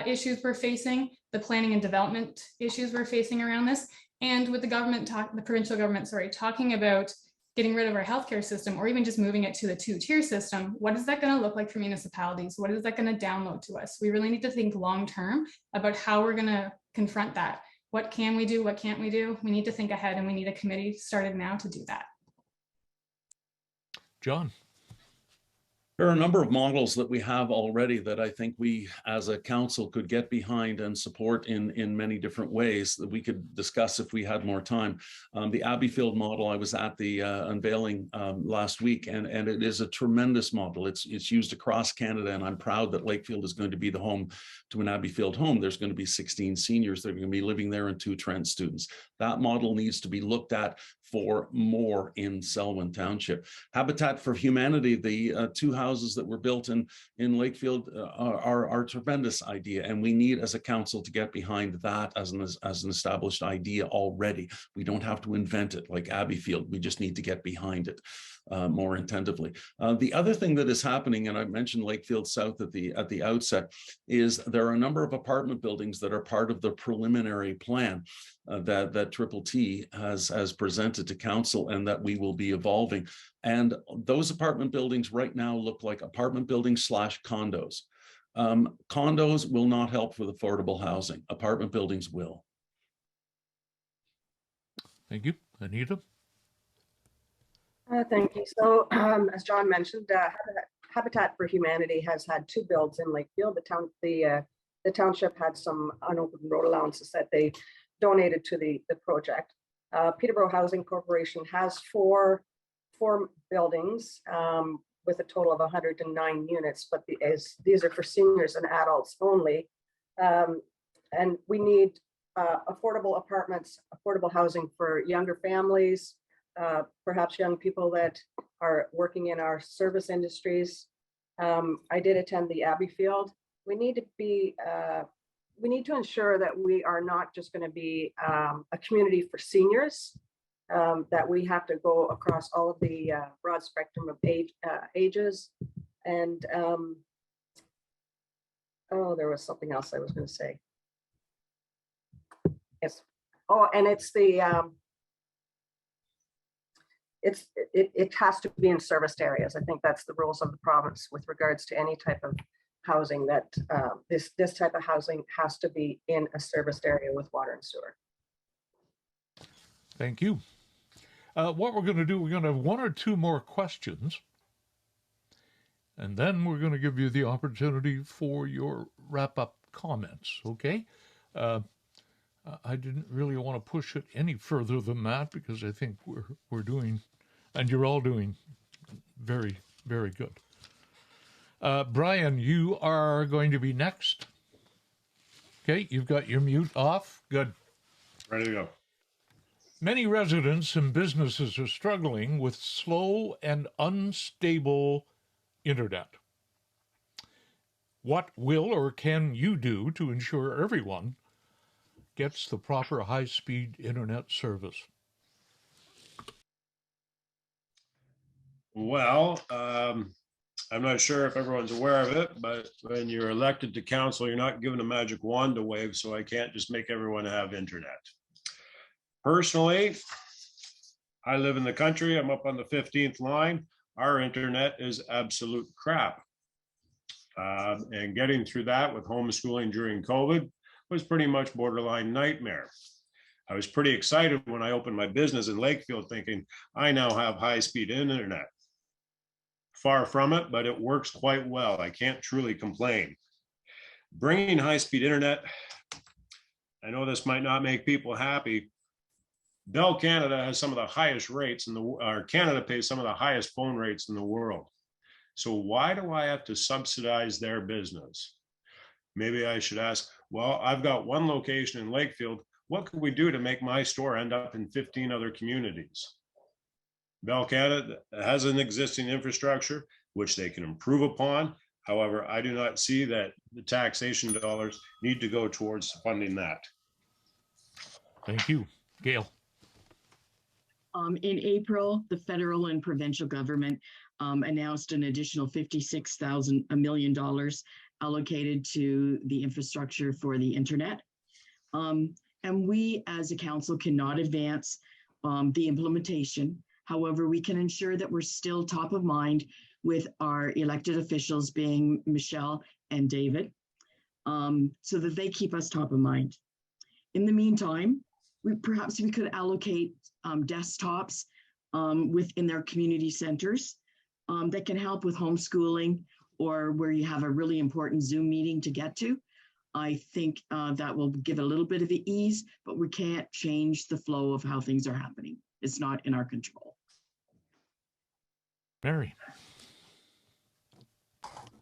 Speaker 5: issues we're facing, the planning and development issues we're facing around this. And with the government, the provincial government, talking about getting rid of our healthcare system, or even just moving it to the 2-tier system, what is that going to look like for municipalities? What is that going to download to us? We really need to think long-term about how we're going to confront that. What can we do? What can't we do? We need to think ahead, and we need a committee started now to do that.
Speaker 1: John.
Speaker 6: There are a number of models that we have already that I think we as a council could get behind and support in many different ways that we could discuss if we had more time. The Abbeyfield model, I was at the unveiling last week, and it is a tremendous model. It's used across Canada, and I'm proud that Lakefield is going to be the home to an Abbeyfield home. There's going to be 16 seniors that are going to be living there and 2 Trent students. That model needs to be looked at for more in Selwyn Township. Habitat for Humanity, the 2 houses that were built in Lakefield are a tremendous idea, and we need as a council to get behind that as an established idea already. We don't have to invent it like Abbeyfield. We just need to get behind it more attentively. The other thing that is happening, and I mentioned Lakefield South at the outset, is there are a number of apartment buildings that are part of the preliminary plan that Triple T has presented to council, and that we will be evolving. And those apartment buildings right now look like apartment buildings / condos. Condos will not help with affordable housing. Apartment buildings will.
Speaker 1: Thank you. Anita?
Speaker 7: Thank you. So as John mentioned, Habitat for Humanity has had 2 builds in Lakefield. The township had some unopened road allowances that they donated to the project. Peterborough Housing Corporation has four buildings with a total of 109 units, but these are for seniors and adults only. And we need affordable apartments, affordable housing for younger families, perhaps young people that are working in our service industries. I did attend the Abbeyfield. We need to ensure that we are not just going to be a community for seniors, that we have to go across all of the broad spectrum of ages. And oh, there was something else I was going to say. Yes. Oh, and it's the it has to be in serviced areas. I think that's the rules of the province with regards to any type of housing, that this type of housing has to be in a serviced area with water and sewer.
Speaker 1: Thank you. What we're going to do, we're going to have 1 or 2 more questions, and then we're going to give you the opportunity for your wrap-up comments, okay? I didn't really want to push it any further than that, because I think we're doing, and you're all doing very, very good. Brian, you are going to be next. Okay, you've got your mute off. Good.
Speaker 3: Ready to go.
Speaker 1: Many residents and businesses are struggling with slow and unstable internet. What will or can you do to ensure everyone gets the proper high-speed internet service?
Speaker 3: Well, I'm not sure if everyone's aware of it, but when you're elected to council, you're not given a magic wand to wave, so I can't just make everyone have internet. Personally, I live in the country. I'm up on the 15th line. Our internet is absolute crap. And getting through that with homeschooling during COVID was pretty much borderline nightmare. I was pretty excited when I opened my business in Lakefield thinking I now have high-speed internet. Far from it, but it works quite well. I can't truly complain. Bringing high-speed internet, I know this might not make people happy. Bell Canada has some of the highest rates in Canada pays some of the highest phone rates in the world. So why do I have to subsidize their business? Maybe I should ask, well, I've got one location in Lakefield. What could we do to make my store end up in 15 other communities? Bell Canada has an existing infrastructure, which they can improve upon. However, I do not see that the taxation dollars need to go towards funding that.
Speaker 1: Thank you. Gail.
Speaker 4: In April, the federal and provincial government announced an additional $56 million allocated to the infrastructure for the internet. And we as a council cannot advance the implementation. However, we can ensure that we're still top of mind with our elected officials being Michelle and David, so that they keep us top of mind. In the meantime, perhaps we could allocate desktops within their community centers that can help with homeschooling or where you have a really important Zoom meeting to get to. I think that will give it a little bit of ease, but we can't change the flow of how things are happening. It's not in our control.
Speaker 1: Mary.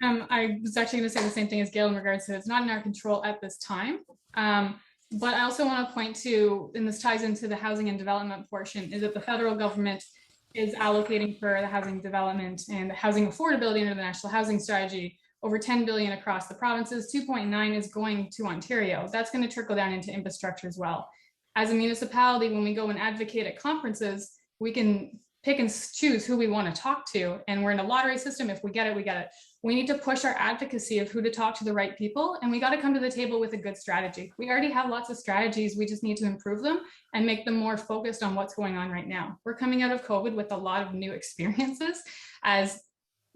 Speaker 5: I was actually going to say the same thing as Gail in regards to it's not in our control at this time. But I also want to point to, and this ties into the housing and development portion, is that the federal government is allocating for the housing development and the housing affordability under the National Housing Strategy over 10 billion across the provinces. 2.9 is going to Ontario. That's going to trickle down into infrastructure as well. As a municipality, when we go and advocate at conferences, we can pick and choose who we want to talk to. And we're in a lottery system. If we get it, we get it. We need to push our advocacy of who to talk to the right people. And we got to come to the table with a good strategy. We already have lots of strategies. We just need to improve them and make them more focused on what's going on right now. We're coming out of COVID with a lot of new experiences as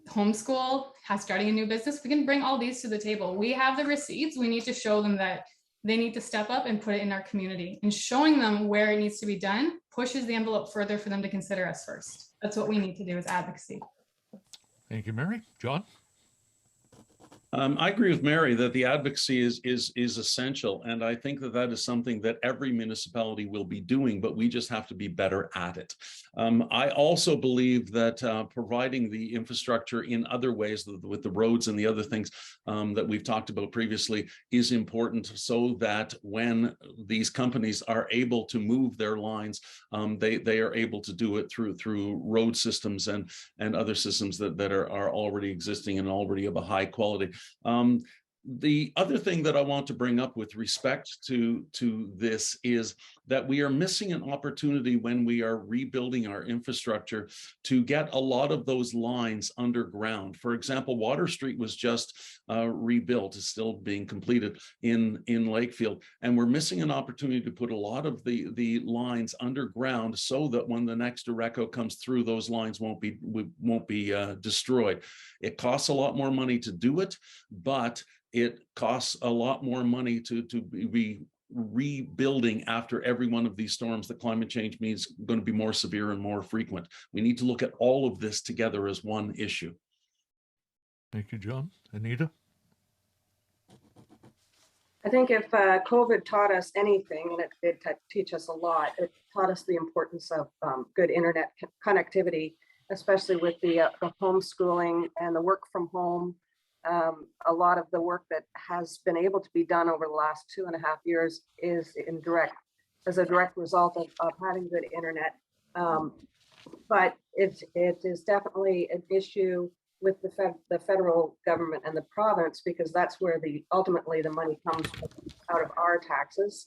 Speaker 5: homeschool, starting a new business. We can bring all these to the table. We have the receipts. We need to show them that they need to step up and put it in our community, and showing them where it needs to be done pushes the envelope further for them to consider us first. That's what we need to do as advocacy.
Speaker 1: Thank you, Mary. John?
Speaker 6: I agree with Mary that the advocacy is essential, and I think that is something that every municipality will be doing, but we just have to be better at it. I also believe that providing the infrastructure in other ways with the roads and the other things that we've talked about previously is important, so that when these companies are able to move their lines, they are able to do it through road systems and other systems that are already existing and already of a high quality. The other thing that I want to bring up with respect to this is that we are missing an opportunity when we are rebuilding our infrastructure to get a lot of those lines underground. For example, Water Street was just rebuilt, is still being completed in Lakefield, and we're missing an opportunity to put a lot of the lines underground so that when the next Oreco comes through, those lines won't be destroyed. It costs a lot more money to do it, but it costs a lot more money to be rebuilding after every one of these storms. That climate change means going to be more severe and more frequent. We need to look at all of this together as one issue.
Speaker 1: Thank you, John. Anita?
Speaker 7: I think if COVID taught us anything, and it did teach us a lot, it taught us the importance of good internet connectivity, especially with the homeschooling and the work from home. A lot of the work that has been able to be done over the last 2.5 years is as a direct result of having good internet. But it is definitely an issue with the federal government and the province, because that's where ultimately the money comes out of our taxes.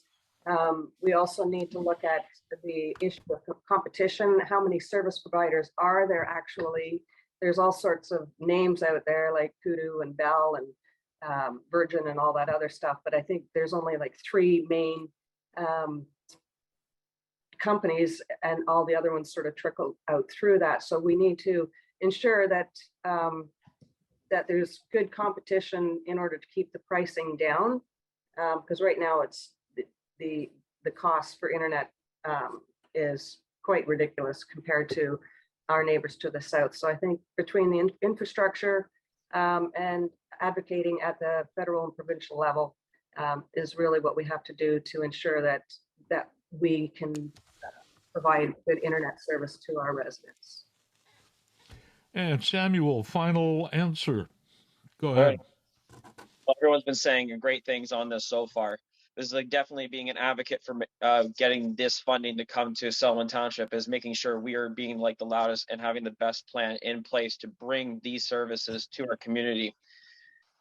Speaker 7: We also need to look at the issue of competition. How many service providers are there actually? There's all sorts of names out there like Kudu and Bell and Virgin and all that other stuff. But I think there's only like 3 main companies, and all the other ones sort of trickle out through that. So we need to ensure that that there's good competition in order to keep the pricing down. Because right now it's the cost for internet is quite ridiculous compared to our neighbors to the south. So I think between the infrastructure and advocating at the federal and provincial level is really what we have to do to ensure that we can provide good internet service to our residents.
Speaker 1: And Samuel, final answer. Go
Speaker 2: All
Speaker 1: ahead.
Speaker 2: right. Well, everyone's been saying great things on this so far. This is like definitely being an advocate for getting this funding to come to Selwyn Township is making sure we are being like the loudest and having the best plan in place to bring these services to our community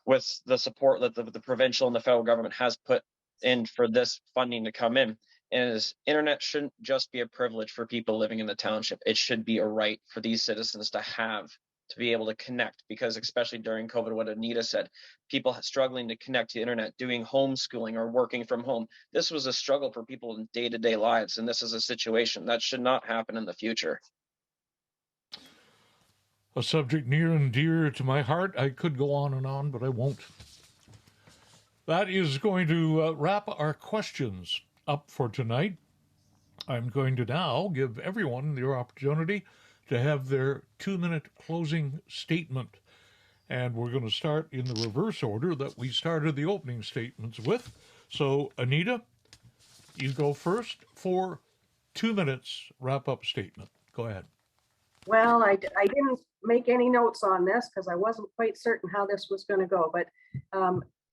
Speaker 2: with the support that the provincial and the federal government has put in for this funding to come in. And internet shouldn't just be a privilege for people living in the township. It should be a right for these citizens to have, to be able to connect, because especially during COVID, what Anita said, people struggling to connect to internet, doing homeschooling or working from home. This was a struggle for people in day-to-day lives. And this is a situation that should not happen in the future.
Speaker 1: A subject near and dear to my heart. I could go on and on, but I won't. That is going to wrap our questions up for tonight. I'm going to now give everyone the opportunity to have their 2-minute closing statement. And we're going to start in the reverse order that we started the opening statements with. So, Anita, you go first for 2 minutes wrap-up statement. Go ahead.
Speaker 7: Well, I didn't make any notes on this because I wasn't quite certain how this was going to go. But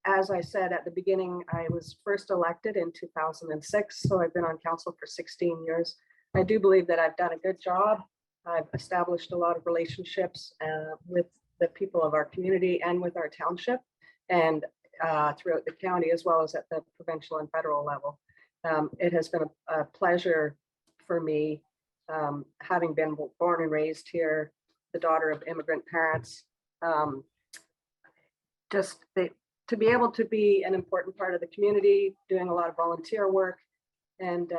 Speaker 7: as I said at the beginning, I was first elected in 2006. So I've been on council for 16 years. I do believe that I've done a good job. I've established a lot of relationships with the people of our community and with our township and throughout the county, as well as at the provincial and federal level. It has been a pleasure for me, having been born and raised here, the daughter of immigrant parents, to be able to be an important part of the community, doing a lot of volunteer work. And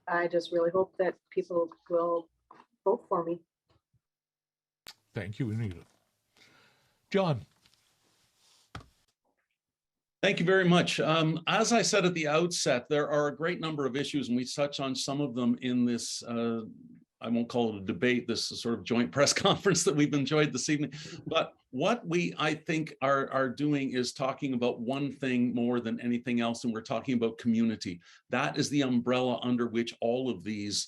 Speaker 7: I just really hope that people will vote for me.
Speaker 1: Thank you, Anita. John.
Speaker 6: Thank you very much. As I said at the outset, there are a great number of issues, and we touch on some of them in this, I won't call it a debate, this sort of joint press conference that we've enjoyed this evening. But what we, I think, are doing is talking about one thing more than anything else, and we're talking about community. That is the umbrella under which all of these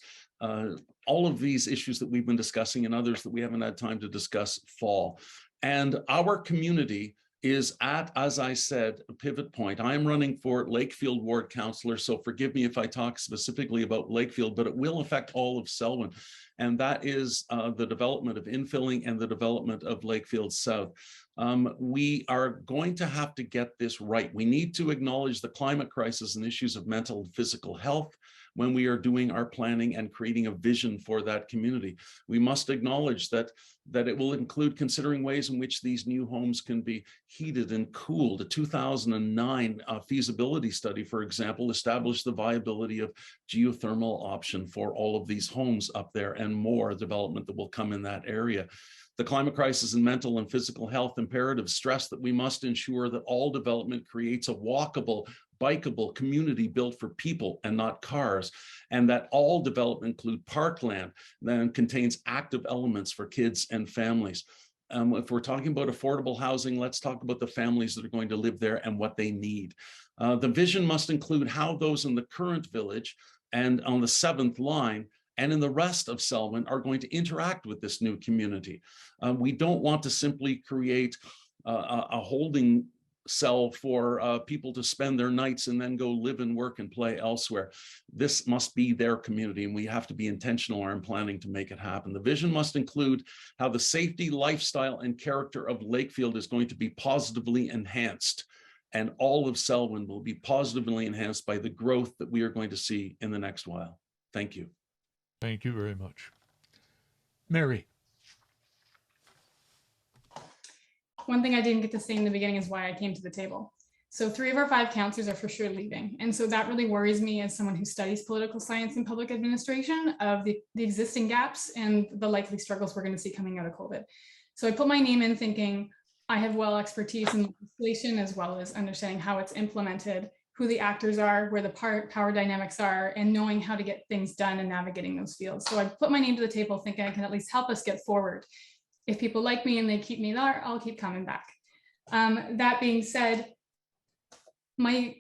Speaker 6: issues that we've been discussing and others that we haven't had time to discuss fall. And our community is at, as I said, a pivot point. I am running for Lakefield Ward Councillor, so forgive me if I talk specifically about Lakefield, but it will affect all of Selwyn. And that is the development of infilling and the development of Lakefield South. We are going to have to get this right. We need to acknowledge the climate crisis and issues of mental and physical health when we are doing our planning and creating a vision for that community. We must acknowledge that it will include considering ways in which these new homes can be heated and cooled. A 2009 feasibility study, for example, established the viability of geothermal option for all of these homes up there and more development that will come in that area. The climate crisis and mental and physical health imperatives stress that we must ensure that all development creates a walkable, bikeable community built for people and not cars, and that all development include parkland that contains active elements for kids and families. If we're talking about affordable housing, let's talk about the families that are going to live there and what they need. The vision must include how those in the current village and on the 7th line and in the rest of Selwyn are going to interact with this new community. We don't want to simply create a holding cell for people to spend their nights and then go live and work and play elsewhere. This must be their community, and we have to be intentional in planning to make it happen. The vision must include how the safety, lifestyle, and character of Lakefield is going to be positively enhanced, and all of Selwyn will be positively enhanced by the growth that we are going to see in the next while. Thank you.
Speaker 1: Thank you very much. Mary.
Speaker 5: One thing I didn't get to say in the beginning is why I came to the table. So 3 of our 5 councillors are for sure leaving. And so that really worries me as someone who studies political science and public administration of the existing gaps and the likely struggles we're going to see coming out of COVID. So I put my name in thinking I have well expertise in legislation as well as understanding how it's implemented, who the actors are, where the power dynamics are, and knowing how to get things done and navigating those fields. So I put my name to the table thinking I can at least help us get forward. If people like me and they keep me there, I'll keep coming back. That being said, I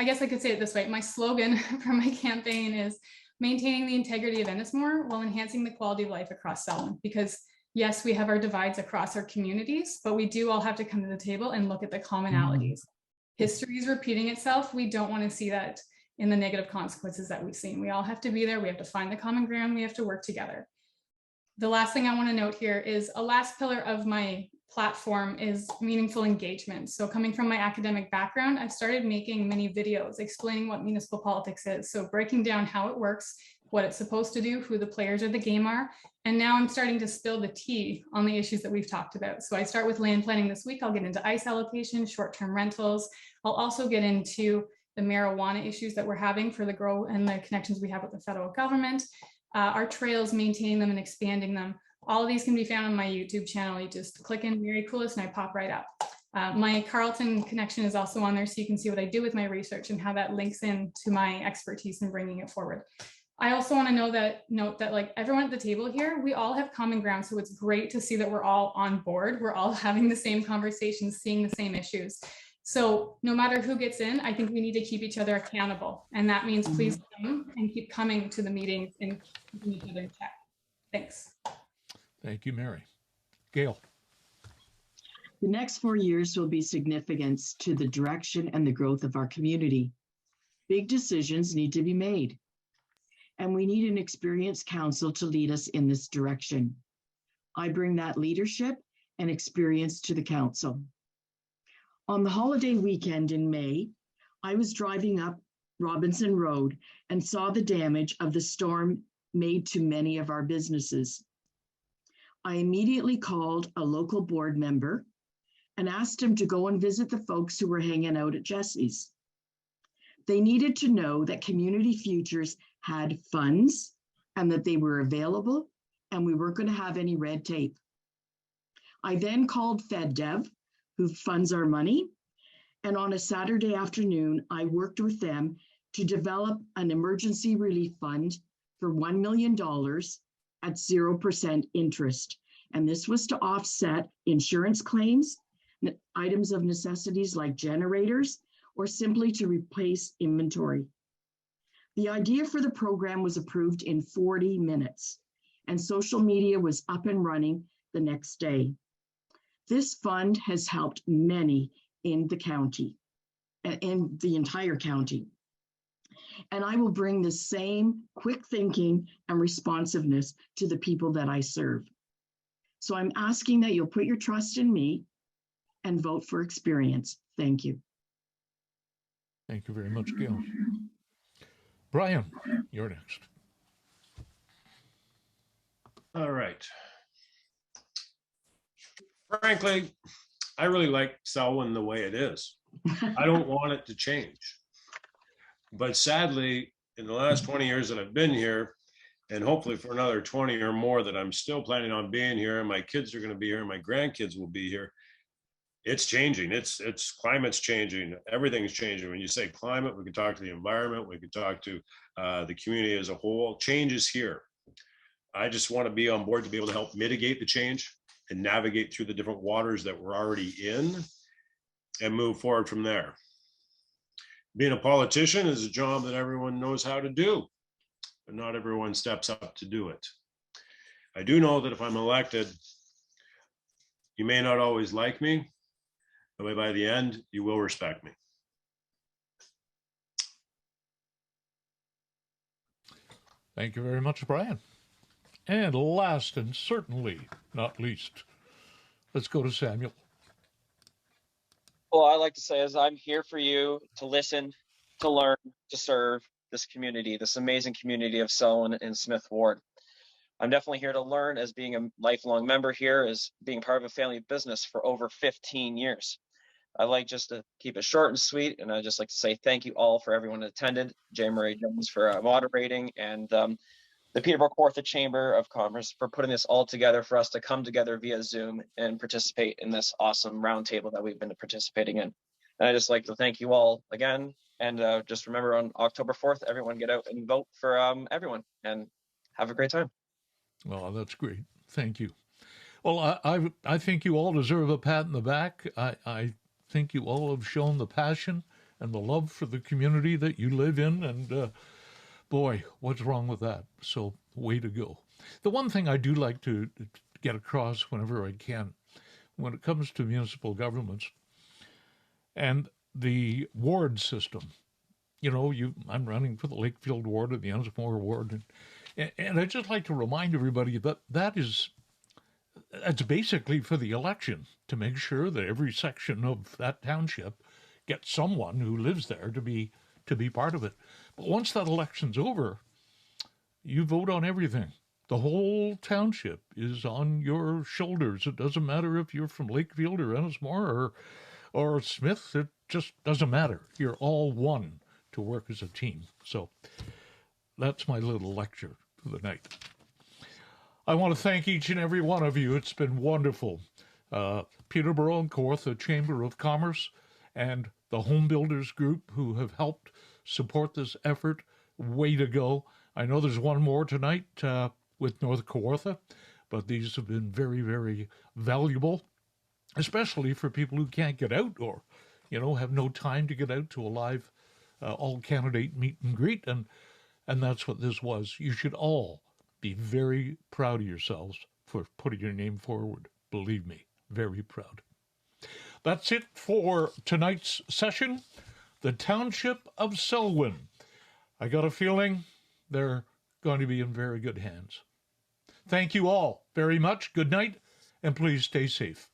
Speaker 5: guess I could say it this way. My slogan for my campaign is maintaining the integrity of Ennismore while enhancing the quality of life across Selwyn, because Yes, we have our divides across our communities, but we do all have to come to the table and look at the commonalities. History is repeating itself. We don't want to see that in the negative consequences that we've seen. We all have to be there. We have to find the common ground. We have to work together. The last thing I want to note here is a last pillar of my platform is meaningful engagement. So coming from my academic background, I've started making many videos explaining what municipal politics is. So breaking down how it works, what it's supposed to do, who the players of the game are. And now I'm starting to spill the tea on the issues that we've talked about. So I start with land planning this week. I'll get into ice allocation, short-term rentals. I'll also get into the marijuana issues that we're having for the grow and the connections we have with the federal government, our trails, maintaining them and expanding them. All of these can be found on my YouTube channel. You just click in Mary Coolis and I pop right up. My Carleton connection is also on there, so you can see what I do with my research and how that links in to my expertise in bringing it forward. I also want to note that like everyone at the table here, we all have common ground. So it's great to see that we're all on board. We're all having the same conversations, seeing the same issues. So no matter who gets in, I think we need to keep each other accountable. And that means please come and keep coming to the meetings and keeping each other in check. Thanks.
Speaker 1: Thank you, Mary. Gail.
Speaker 4: The next 4 years will be significant to the direction and the growth of our community. Big decisions need to be made, and we need an experienced council to lead us in this direction. I bring that leadership and experience to the council. On the holiday weekend in May, I was driving up Robinson Road and saw the damage of the storm made to many of our businesses. I immediately called a local board member and asked him to go and visit the folks who were hanging out at Jesse's. They needed to know that Community Futures had funds and that they were available and we weren't going to have any red tape. I then called FedDev, who funds our money, and on a Saturday afternoon, I worked with them to develop an emergency relief fund for $1 million at 0% interest. And this was to offset insurance claims, items of necessities like generators, or simply to replace inventory. The idea for the program was approved in 40 minutes, and social media was up and running the next day. This fund has helped many in the county, in the entire county. And I will bring the same quick thinking and responsiveness to the people that I serve. So I'm asking that you'll put your trust in me and vote for experience. Thank you.
Speaker 1: Thank you very much, Gail. Brian, you're next.
Speaker 3: All right. Frankly, I really like Selwyn the way it is. I don't want it to change. But sadly, in the last 20 years that I've been here, and hopefully for another 20 or more that I'm still planning on being here, and my kids are going to be here, and my grandkids will be here, it's changing. It's climate's changing. Everything's changing. When you say climate, we can talk to the environment. We can talk to the community as a whole. Change is here. I just want to be on board to be able to help mitigate the change and navigate through the different waters that we're already in and move forward from there. Being a politician is a job that everyone knows how to do, but not everyone steps up to do it. I do know that if I'm elected, you may not always like me, but by the end, you will respect me.
Speaker 1: Thank you very much, Brian. And last and certainly not least, let's go to Samuel.
Speaker 2: Well, I like to say is I'm here for you to listen, to learn, to serve this community, this amazing community of Selwyn and Smith Ward. I'm definitely here to learn as being a lifelong member here, as being part of a family business for over 15 years. I like just to keep it short and sweet, and I just like to say thank you all for everyone that attended, J. Marie Jones for moderating, and the Peterborough Kawartha Chamber of Commerce for putting this all together for us to come together via Zoom and participate in this awesome roundtable that we've been participating in. And I just like to thank you all again, and just remember on October 4th, everyone get out and vote for everyone, and have a great time.
Speaker 1: Well, that's great. Thank you. Well, I think you all deserve a pat in the back. I think you all have shown the passion and the love for the community that you live in, and boy, what's wrong with that? So way to go. The one thing I do like to get across whenever I can. When it comes to municipal governments and the ward system, I'm running for the Lakefield ward and the Ennismore ward, and I'd just like to remind everybody that that's basically for the election, to make sure that every section of that township gets someone who lives there to be part of it. But once that election's over, you vote on everything. The whole township is on your shoulders. It doesn't matter if you're from Lakefield or Ennismore or Smith. It just doesn't matter. You're all one to work as a team. So that's my little lecture for the night. I want to thank each and every one of you. It's been wonderful. Peterborough and Kawartha Chamber of Commerce and the Home Builders Group who have helped support this effort. Way to go. I know there's one more tonight with North Kawartha, but these have been very, very valuable, especially for people who can't get out or, have no time to get out to a live all-candidate meet and greet, and that's what this was. You should all be very proud of yourselves for putting your name forward. Believe me, very proud. That's it for tonight's session. The Township of Selwyn. I got a feeling they're going to be in very good hands. Thank you all very much. Good night, and please stay safe.